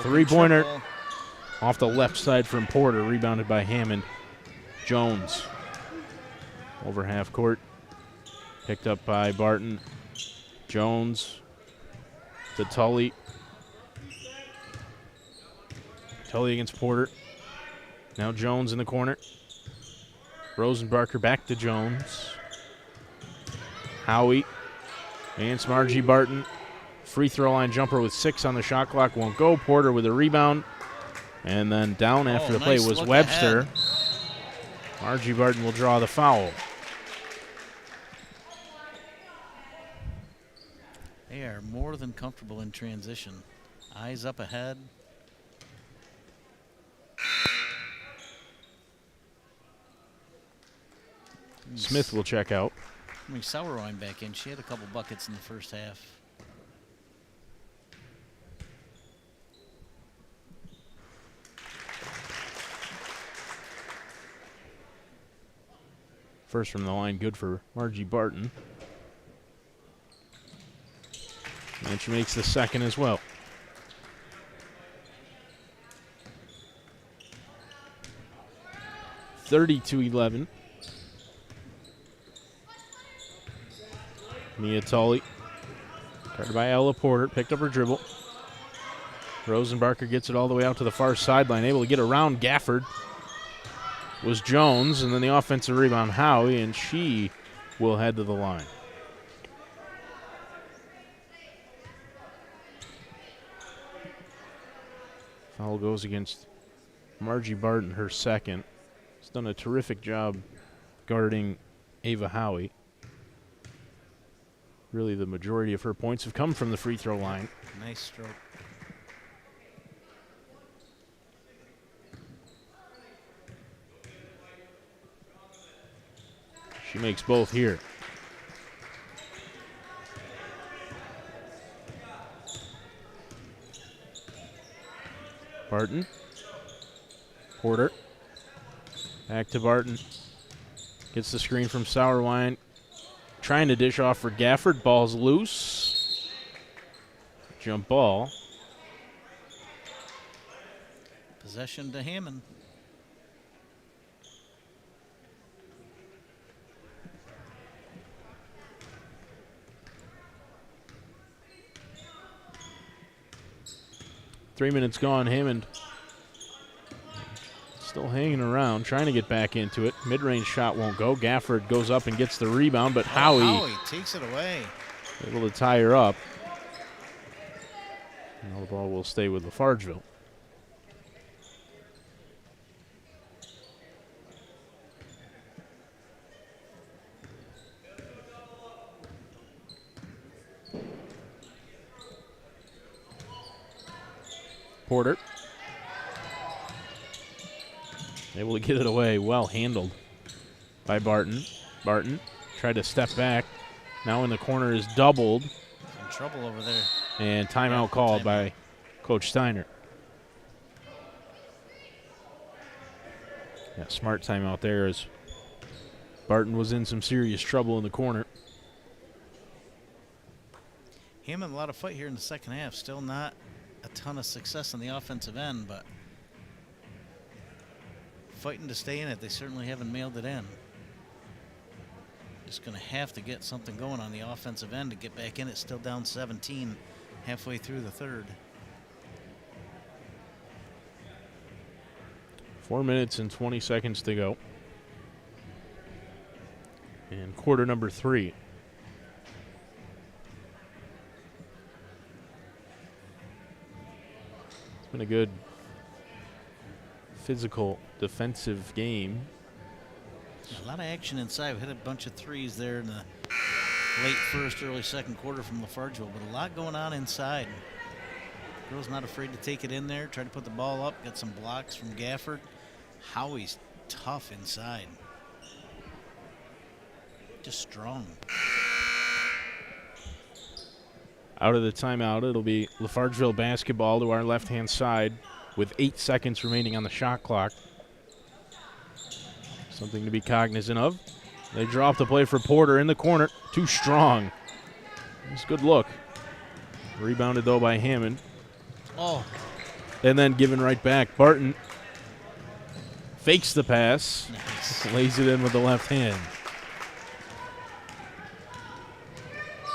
Three-pointer Triple. off the left side from Porter. Rebounded by Hammond. Jones over half court. Picked up by Barton. Jones to Tully. Tully against Porter. Now Jones in the corner. Rosenbarker back to Jones. Howie against Margie Barton. Free throw line jumper with 6 on the shot clock. Won't go. Porter with a rebound. And then down after the play nice was look Webster. ahead. Margie Barton will draw the foul. They are more than comfortable in transition. Eyes up ahead. Smith will check out. I mean, Sauerwein back in. She had a couple buckets in the first half. First from the line, good for Margie Barton. And she makes the second as well. (30-11). Mia Tully, guarded by Ella Porter, picked up her dribble. Rosenbarker gets it all the way out to the far sideline, able to get around Gafford. Was Jones, and then the offensive rebound, Howie, and she will head to the line. Foul goes against Margie Barton, her second. She's done a terrific job guarding Ava Howie. Really, the majority of her points have come from the free throw line. Nice stroke. She makes both here. Barton. Porter. Back to Barton. Gets the screen from Sauerwein. Trying to dish off for Gafford. Ball's loose. Jump ball. Possession to Hammond. Three minutes gone. Hammond still hanging around, trying to get back into it. Mid-range shot won't go. Gafford goes up and gets the rebound, but Howie takes it away. Able to tie her up. Now the ball will stay with LaFargeville. Porter. Able to get it away. Well handled by Barton. Barton tried to step back. Now in the corner is doubled. In trouble over there. And timeout called by Coach Steiner. Yeah, smart timeout there as Barton was in some serious trouble in the corner. Hammond a lot of fight here in the second half. Still not a ton of success on the offensive end, but fighting to stay in it. They certainly haven't mailed it in. Just going to have to get something going on the offensive end to get back in it. Still down 17 halfway through the third. 4 minutes and 20 seconds to go. And quarter number 3. It's been a good physical defensive game. A lot of action inside. We hit a bunch of threes there in the late first, early second quarter from LaFargeville, but a lot going on inside. Girls not afraid to take it in there, try to put the ball up, got some blocks from Gafford. Howie's tough inside. Just strong. Out of the timeout, it'll be LaFargeville basketball to our left-hand side with 8 seconds remaining on the shot clock. Something to be cognizant of. They drop the play for Porter in the corner. Too strong. It's a good look. Rebounded, though, by Hammond. Oh. And then given right back. Barton fakes the pass. Nice. Lays it in with the left hand.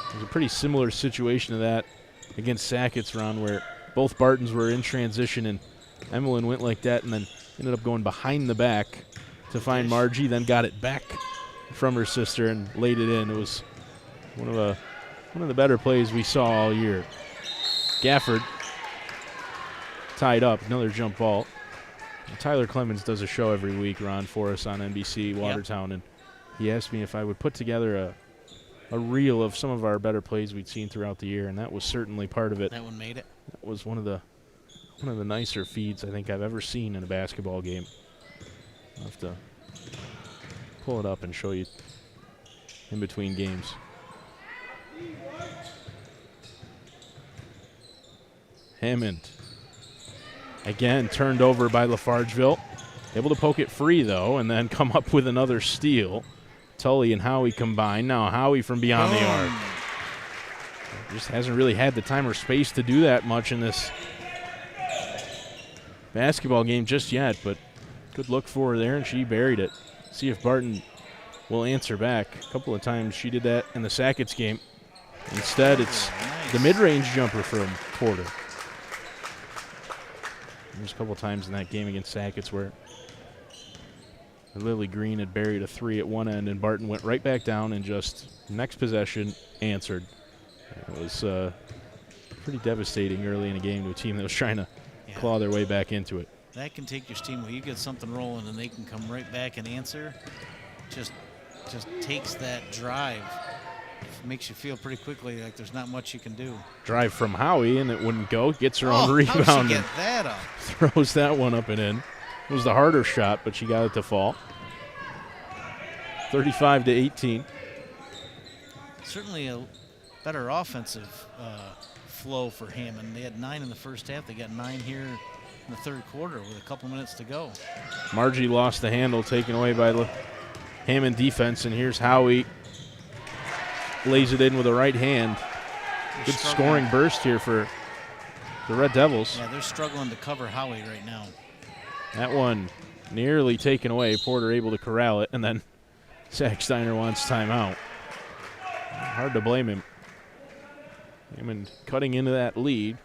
It was a pretty similar situation to that against Sackett's round where both Bartons were in transition and Emmeline went like that and then ended up going behind the back to find Margie, then got it back from her sister and laid it in. It was one of the better plays we saw all year. Gafford tied up, another jump ball. Tyler Clemens does a show every week, Ron, for us on NBC Watertown, and he asked me if I would put together a reel of some of our better plays we'd seen throughout the year, and that was certainly part of it. That one made it. That was one of the nicer feeds I think I've ever seen in a basketball game. I'll have to pull it up and show you in between games. Hammond. Again, turned over by LaFargeville. Able to poke it free, though, and then come up with another steal. Tully and Howie combined. Now Howie from beyond the arc. Just hasn't really had the time or space to do that much in this basketball game just yet, but good look for her there, and she buried it. See if Barton will answer back. A couple of times she did that in the Sackett's game. Instead, it's the mid-range jumper from Porter. There's a couple times in that game against Sackett's where Lily Green had buried a 3 at one end, and Barton went right back down and just next possession answered. It was pretty devastating early in the game to a team that was trying to claw their way back into it. That can take your steam away. You get something rolling, and they can come right back and answer. Just takes that drive. Makes you feel pretty quickly like there's not much you can do. Drive from Howie, and it wouldn't go. Gets her own rebound. How'd she get that up? Throws that one up and in. It was the harder shot, but she got it to fall. 35-18. Certainly a better offensive flow for Hammond. They had 9 in the first half. They got 9 here in the third quarter with a couple minutes to go. Margie lost the handle, taken away by the Hammond defense, and here's Howie. Lays it in with a right hand. Good scoring burst here for the Red Devils. Yeah, they're struggling to cover Howie right now. That one nearly taken away. Porter able to corral it, and then Zach Steiner wants timeout. Hard to blame him. Hammond cutting into that lead,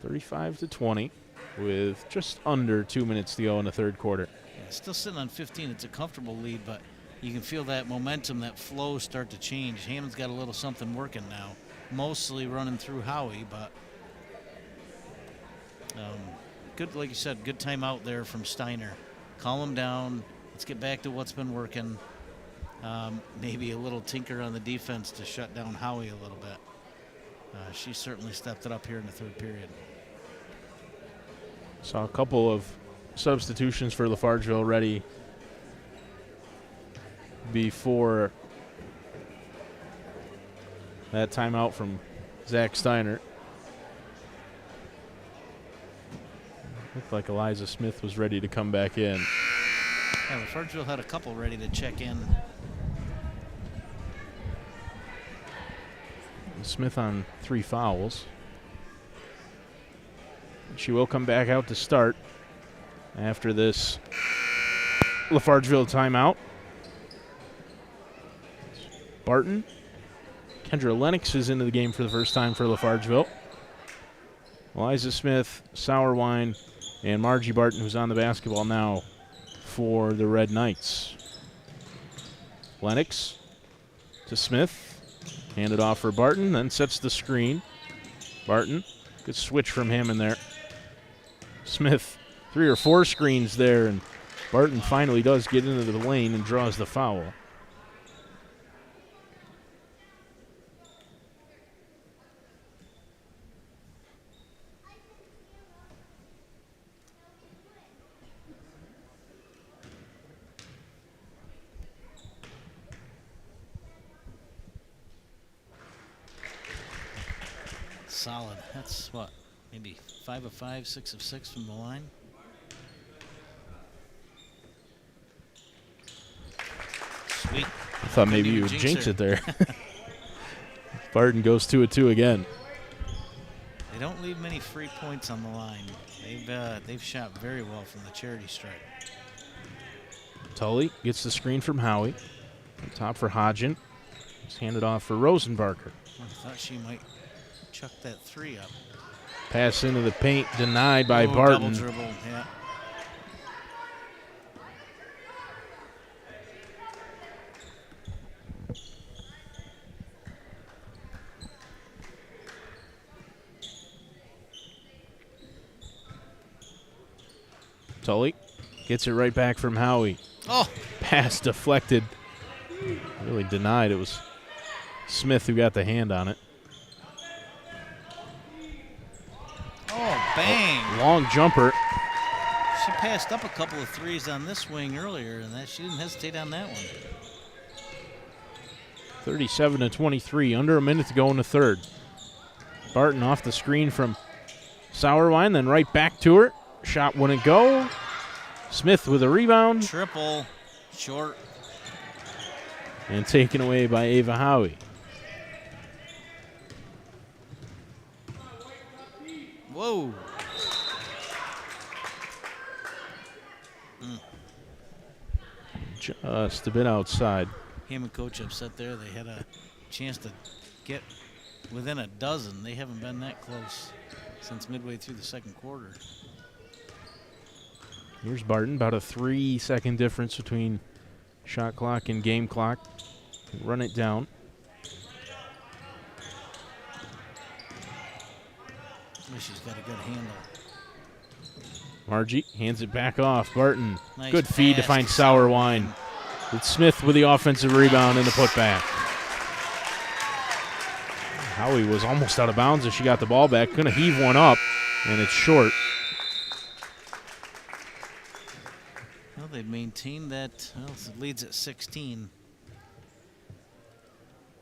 35-20, with just under 2 minutes to go in the third quarter. Yeah, still sitting on 15. It's a comfortable lead, but you can feel that momentum, that flow start to change. Hammond's got a little something working now, mostly running through Howie, but good, like you said, good timeout there from Steiner. Calm him down. Let's get back to what's been working. Maybe a little tinker on the defense to shut down Howie a little bit. She certainly stepped it up here in the third period. Saw a couple of substitutions for LaFargeville ready before that timeout from Zach Steiner. Looked like Eliza Smith was ready to come back in. Yeah, LaFargeville had a couple ready to check in. Smith on 3 fouls. She will come back out to start after this LaFargeville timeout. Barton. Kendra Lennox is into the game for the first time for LaFargeville. Eliza Smith, Sourwine, and Margie Barton, who's on the basketball now for the Red Knights. Lennox to Smith. Handed off for Barton, then sets the screen. Barton, good switch from Hammond there. Smith, 3 or 4 screens there, and Barton finally does get into the lane and draws the foul. Solid. That's what, maybe 5 of 5, 6 of 6 from the line. Sweet. I thought maybe you would jinx it there. Barton goes 2 of 2 again. They don't leave many free points on the line. They've shot very well from the charity stripe. Tully gets the screen from Howie. Top for Hodgen. It's handed off for Rosenbarker. I thought she might chuck that 3 up. Pass into the paint, denied by Barton. Double dribble, yeah. Tully gets it right back from Howie. Oh! Pass deflected. Really denied. It was Smith who got the hand on it. Oh, bang. Long jumper. She passed up a couple of 3s on this wing earlier, and she didn't hesitate on that one. 37-23, under a minute to go in the third. Barton off the screen from Sourwine, then right back to her. Shot wouldn't go. Smith with a rebound. Triple, short. And taken away by Ava Howie. Whoa. Just a bit outside. Hammond coach upset there. They had a chance to get within a dozen. They haven't been that close since midway through the second quarter. Here's Barton, about a 3-second difference between shot clock and game clock. Run it down. She's got a good handle. Margie hands it back off. Barton, Nice good feed to pass find to Sour Wine. It's Smith with the offensive rebound and the putback. Howie was almost out of bounds as she got the ball back. Gonna heave one up, and it's short. Well, they've maintained that. Well, it leads at 16.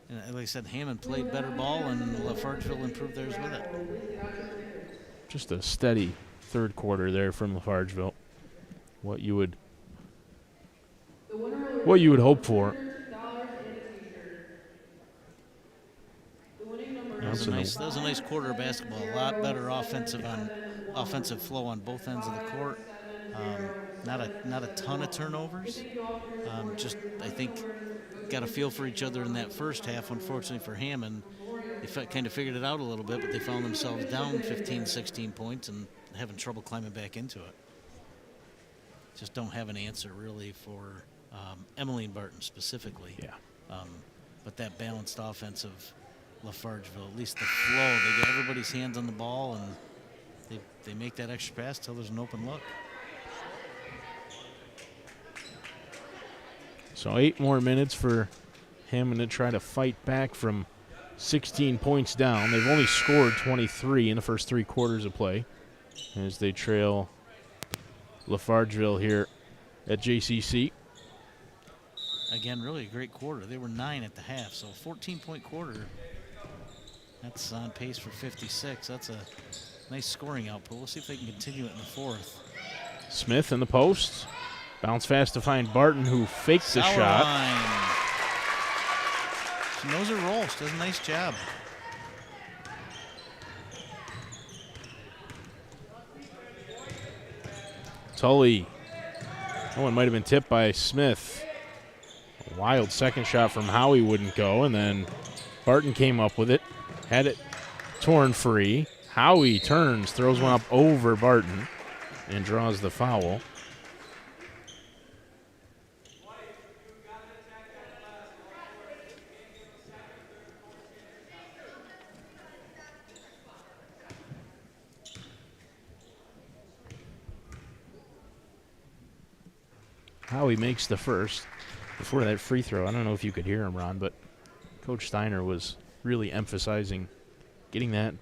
And like I said, Hammond played better ball, and LaFargeville improved theirs with it. Just a steady third quarter there from LaFargeville. What you would hope for. That was a nice quarter of basketball. A lot better offensive flow on both ends of the court. Not a ton of turnovers. Just I think got a feel for each other in that first half. Unfortunately for Hammond, they kind of figured it out a little bit, but they found themselves down 15, 16 points and having trouble climbing back into it. Just don't have an answer really for Emmeline Barton specifically. Yeah. But that balanced offense of LaFargeville, at least the flow, they get everybody's hands on the ball and they make that extra pass till there's an open look. So 8 more minutes for Hammond to try to fight back from 16 points down. They've only scored 23 in the first 3 quarters of play as they trail LaFargeville here at JCC. Again, really a great quarter. They were 9 at the half, so a 14-point quarter. That's on pace for 56. That's a nice scoring output. We'll see if they can continue it in the fourth. Smith in the post. Bounce fast to find Barton, who faked the shot. She knows her role. She does a nice job. Tully. That one might have been tipped by Smith. A wild second shot from Howie wouldn't go, and then Barton came up with it. Had it torn free. Howie turns, throws one up over Barton, and draws the foul. Howie makes the first. Before that free throw, I don't know if you could hear him, Ron, but Coach Steiner was really emphasizing getting that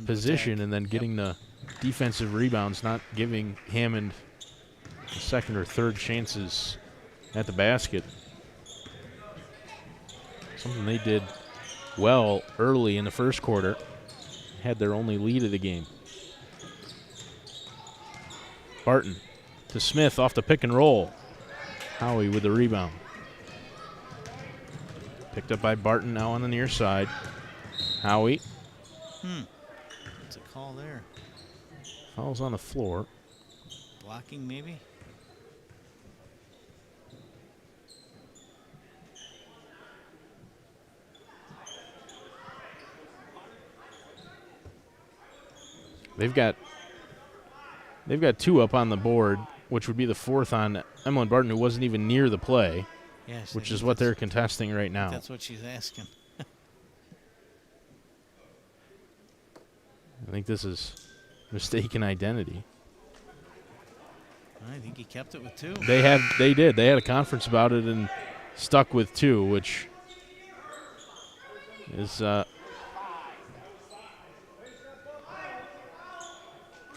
position and then getting the defensive rebounds, not giving Hammond the second or third chances at the basket. Something they did well early in the first quarter. Had their only lead of the game. Barton to Smith off the pick and roll. Howie with the rebound. Picked up by Barton now on the near side. Howie. What's a call there? Foul's on the floor. Blocking maybe? They've got 2 up on the board, which would be the 4th on Emmeline Barton, who wasn't even near the play, Yes, which is what they're contesting right now. That's what she's asking. I think this is mistaken identity. I think he kept it with 2. They did. They had a conference about it and stuck with 2, which is I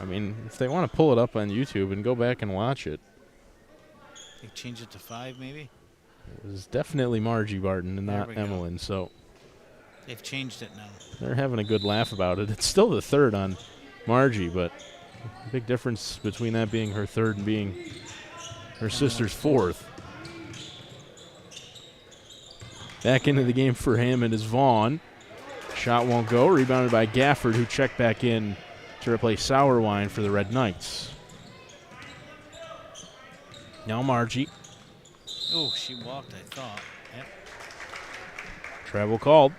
mean, if they want to pull it up on YouTube and go back and watch it. They changed it to 5 maybe? It was definitely Margie Barton and not Emmeline, so they've changed it now. They're having a good laugh about it. It's still the 3rd on Margie, but big difference between that being her 3rd and being her sister's 4th. Back into the game for Hammond is Vaughn. Shot won't go. Rebounded by Gafford, who checked back in to replace Sour Wine for the Red Knights. Now Margie. Oh, she walked, I thought. Yep. Travel called.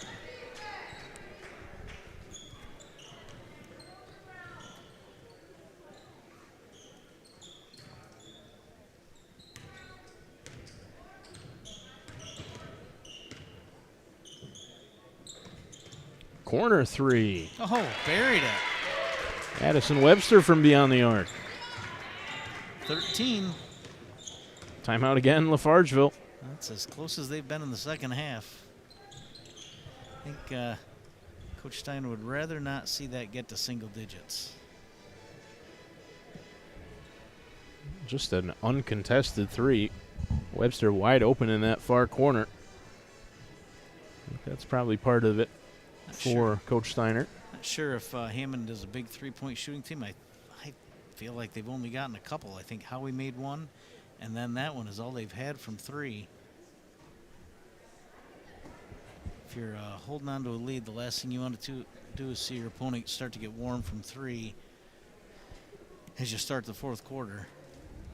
Corner three. Oh, buried it. Addison Webster from beyond the arc. 13. Timeout again, LaFargeville. That's as close as they've been in the second half. I think Coach Stein would rather not see that get to single digits. Just an uncontested three. Webster wide open in that far corner. I think that's probably part of it for Coach Steiner. Not sure if Hammond is a big three-point shooting team. I feel like they've only gotten a couple. I think Howie made one, and then that one is all they've had from three. If you're holding on to a lead, the last thing you want to do is see your opponent start to get warm from three as you start the fourth quarter.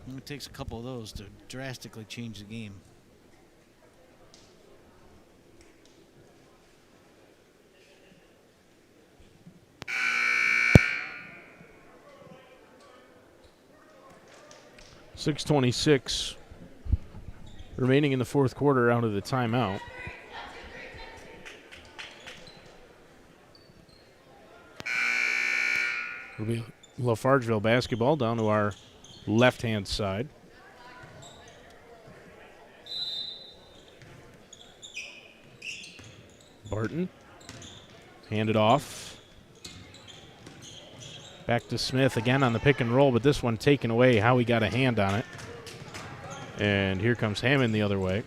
And it takes a couple of those to drastically change the game. .626 remaining in the fourth quarter out of the timeout. It'll be LaFargeville basketball down to our left-hand side. Barton, hand it off. Back to Smith again on the pick and roll, but this one taken away. Howie got a hand on it. And here comes Hammond the other way.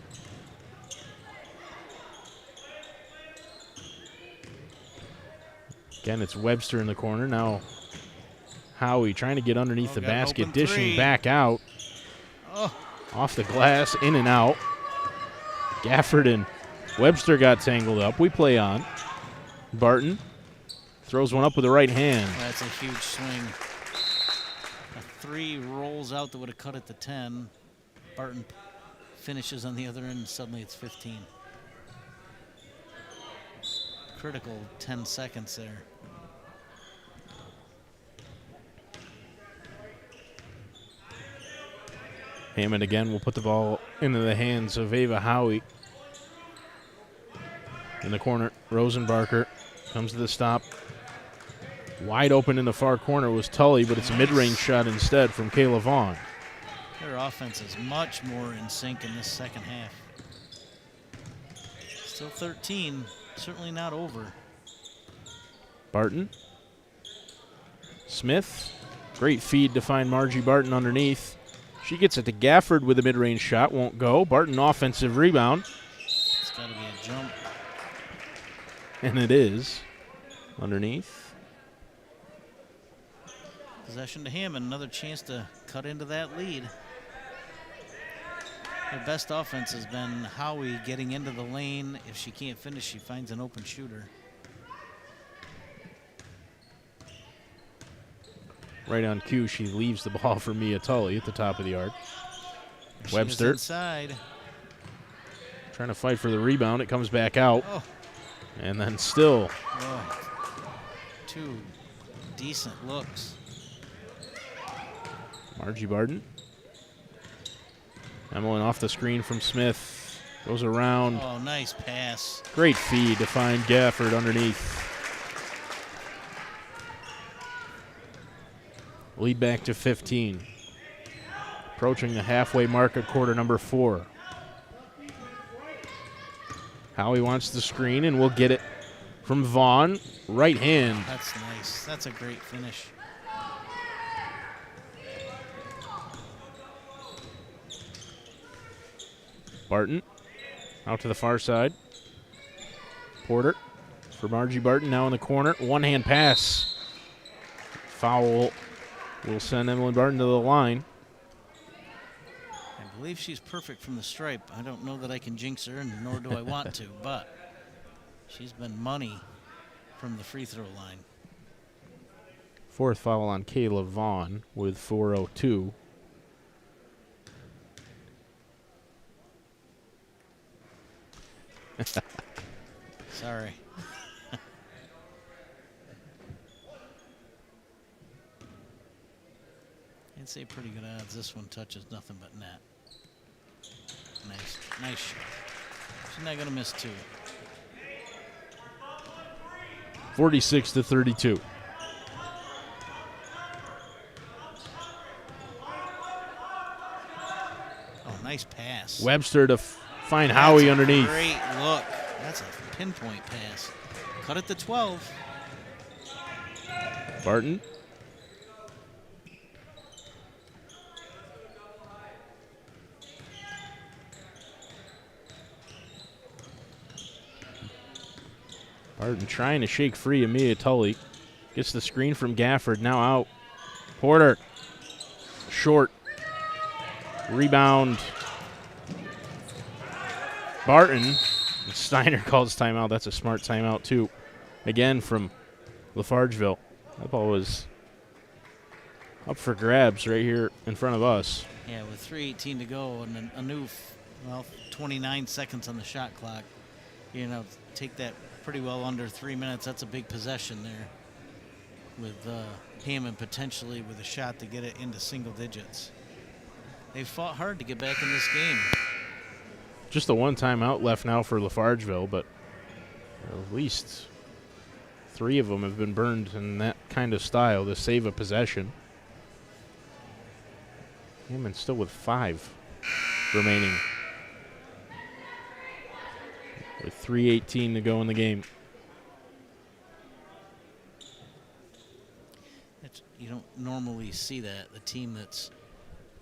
Again, it's Webster in the corner. Now Howie trying to get underneath the basket, dishing back out. Off the glass, in and out. Gafford and Webster got tangled up. We play on. Barton throws one up with the right hand. That's a huge swing. A three rolls out that would have cut it to 10. Barton finishes on the other end, and suddenly it's 15. Critical 10 seconds there. Hammond again will put the ball into the hands of Ava Howie. In the corner, Rosenbarker comes to the stop. Wide open in the far corner was Tully, but it's a mid-range shot instead from Kayla Vaughn. Their offense is much more in sync in this second half. Still 13, certainly not over. Barton. Smith. Great feed to find Margie Barton underneath. She gets it to Gafford with a mid-range shot. Won't go. Barton offensive rebound. It's got to be a jump. And it is. Underneath. Possession to Hammond. Another chance to cut into that lead. Their best offense has been Howie getting into the lane. If she can't finish, she finds an open shooter. Right on cue, she leaves the ball for Mia Tully at the top of the arc. Webster inside. Trying to fight for the rebound. It comes back out. And then still. Two decent looks. Margie Barton. Emmeline off the screen from Smith. Goes around. Oh, nice pass. Great feed to find Gafford underneath. Lead back to 15. Approaching the halfway mark at quarter number 4. Howie wants the screen and will get it from Vaughn. Right hand. That's nice. That's a great finish. Barton out to the far side. Porter for Margie Barton now in the corner. One hand pass. Foul will send Emmeline Barton to the line. I believe she's perfect from the stripe. I don't know that I can jinx her, and nor do I want to, but she's been money from the free throw line. Fourth foul on Kayla Vaughn with 4:02. Sorry. I'd say pretty good odds this one touches nothing but net. Nice shot. She's not going to miss two. 46-32. Oh, nice pass. Webster to find Howie underneath. Great look. That's a pinpoint pass. Cut it to 12. Barton. Barton trying to shake free Amia Tully. Gets the screen from Gafford. Now out. Porter. Short. Rebound. Barton. Steiner calls timeout. That's a smart timeout, too. Again from LaFargeville. That ball was up for grabs right here in front of us. Yeah, with 3:18 to go and a new, 29 seconds on the shot clock. You know, take that pretty well under 3 minutes. That's a big possession there with Hammond potentially with a shot to get it into single digits. They've fought hard to get back in this game. Just the one timeout left now for LaFargeville, but at least 3 of them have been burned in that kind of style to save a possession. Hammond still with 5 remaining. With 3:18 to go in the game. You don't normally see that. The team that's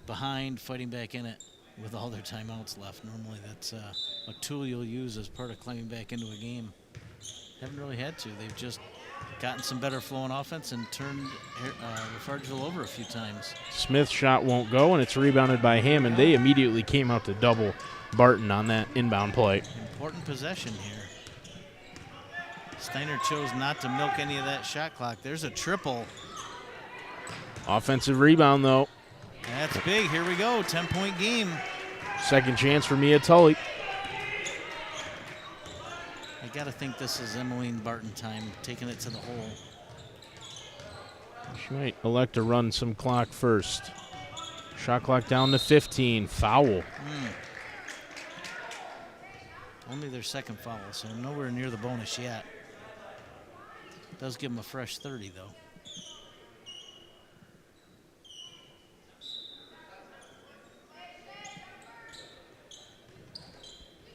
behind fighting back in it with all their timeouts left. Normally that's a tool you'll use as part of climbing back into a game. Haven't really had to. They've just gotten some better flowing offense and turned LaFargeville over a few times. Smith's shot won't go, and it's rebounded by Hammond. They immediately came out to double Barton on that inbound play. Important possession here. Steiner chose not to milk any of that shot clock. There's a triple. Offensive rebound, though. That's big. Here we go. 10-point game. Second chance for Mia Tully. I got to think this is Emmeline Barton time, taking it to the hole. She might elect to run some clock first. Shot clock down to 15. Foul. Only their second foul, so nowhere near the bonus yet. Does give them a fresh 30, though.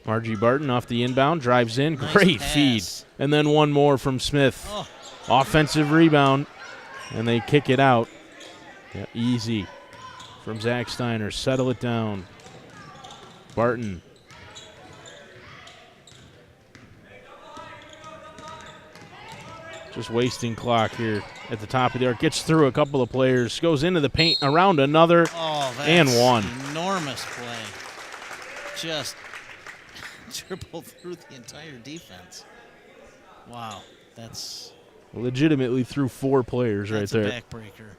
Margie Barton off the inbound, drives in. Nice Great pass. feed. And then one more from Smith. Oh. Offensive rebound, and they kick it out. Yeah, easy from Zach Steiner. Settle it down. Barton. Just wasting clock here at the top of the arc. Gets through a couple of players. Goes into the paint, around another, and one. Enormous play. Just tripled through the entire defense. Wow, that's legitimately through 4 players right there. That's a backbreaker.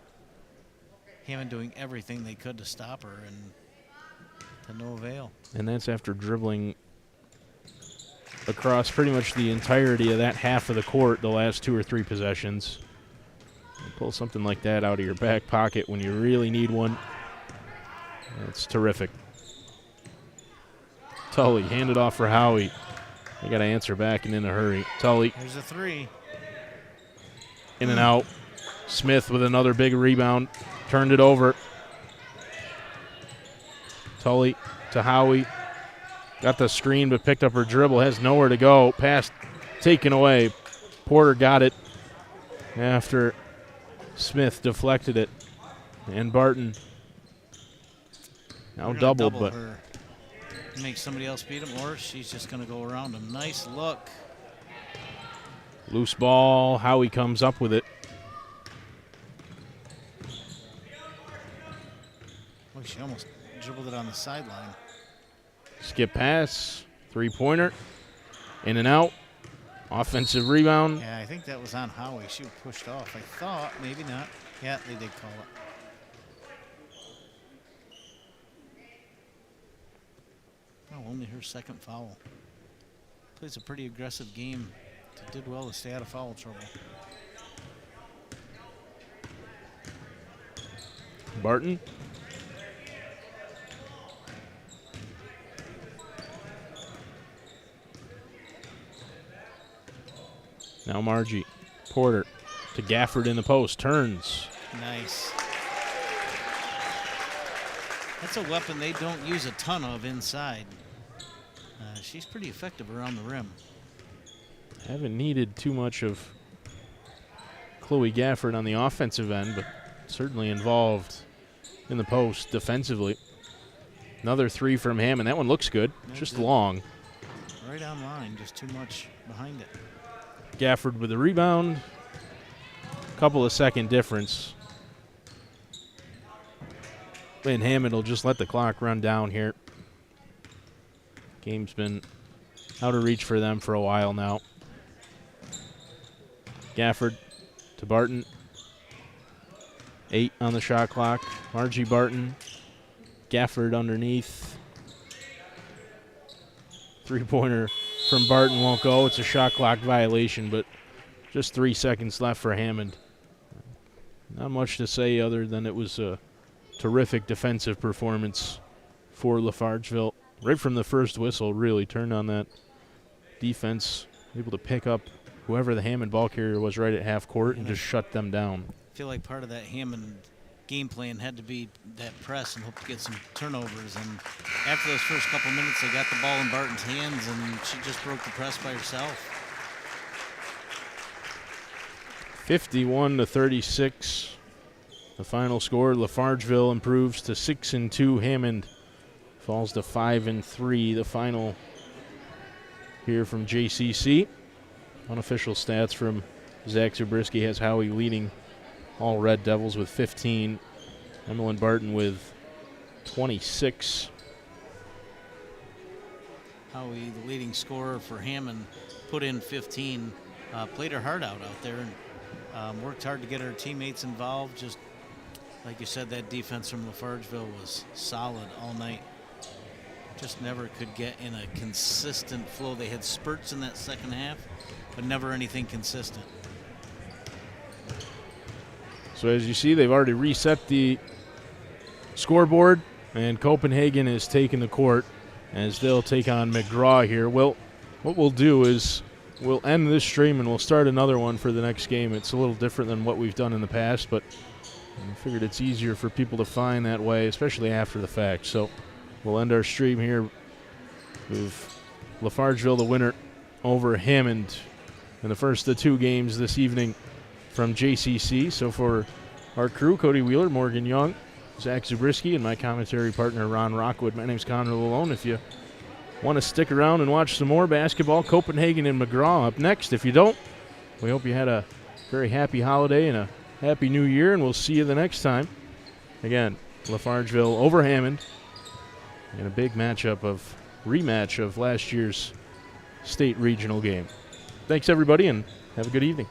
Hammond doing everything they could to stop her, and to no avail. And that's after dribbling across pretty much the entirety of that half of the court the last 2 or 3 possessions. You pull something like that out of your back pocket when you really need one. That's terrific. Tully, hand it off for Howie. They got to answer back and in a hurry. Tully. There's a 3. In and out. Smith with another big rebound. Turned it over. Tully to Howie. Got the screen but picked up her dribble. Has nowhere to go. Pass taken away. Porter got it after Smith deflected it. And Barton now doubled, but her. Make somebody else beat him, or she's just going to go around him. Nice look. Loose ball. Howie comes up with it. Look, she almost dribbled it on the sideline. Skip pass. 3-pointer. In and out. Offensive rebound. Yeah, I think that was on Howie. She was pushed off. I thought. Maybe not. Yeah, they did call it. Oh, only her second foul. Plays a pretty aggressive game. Did well to stay out of foul trouble. Barton. Now Margie. Porter to Gafford in the post. Turns. Nice. That's a weapon they don't use a ton of inside. She's pretty effective around the rim. Haven't needed too much of Chloe Gafford on the offensive end, but certainly involved in the post defensively. Another three from Hammond. That one looks good. Just long. Right on line. Just too much behind it. Gafford with the rebound. Couple of second difference. And Hammond will just let the clock run down here. Game's been out of reach for them for a while now. Gafford to Barton. 8 on the shot clock. Margie Barton. Gafford underneath. Three-pointer from Barton won't go. It's a shot clock violation, but just 3 seconds left for Hammond. Not much to say other than it was a terrific defensive performance for LaFargeville. Right from the first whistle, really turned on that defense, able to pick up whoever the Hammond ball carrier was right at half court and just shut them down. I feel like part of that Hammond game plan had to be that press and hope to get some turnovers. And after those first couple minutes, they got the ball in Barton's hands, and she just broke the press by herself. 51-36. The final score. LaFargeville improves to 6-2. Hammond falls to 5-3. The final here from JCC. Unofficial stats from Zach Zabriskie has Howie leading all Red Devils with 15. Emmeline Barton with 26. Howie, the leading scorer for Hammond, put in 15. Played her heart out there and worked hard to get her teammates involved. Just like you said, that defense from LaFargeville was solid all night. Just never could get in a consistent flow. They had spurts in that second half, but never anything consistent. So as you see, they've already reset the scoreboard, and Copenhagen is taking the court as they'll take on McGraw here. Well, what we'll do is we'll end this stream and we'll start another one for the next game. It's a little different than what we've done in the past, but I figured it's easier for people to find that way, especially after the fact. So we'll end our stream here with LaFargeville, the winner, over Hammond in the first of 2 games this evening from JCC. So for our crew, Cody Wheeler, Morgan Young, Zach Zabriskie, and my commentary partner, Ron Rockwood, my name's Conor Lalone. If you want to stick around and watch some more basketball, Copenhagen and McGraw up next. If you don't, we hope you had a very happy holiday and a happy new year, and we'll see you the next time. Again, LaFargeville over Hammond in a big rematch of last year's state regional game. Thanks, everybody, and have a good evening.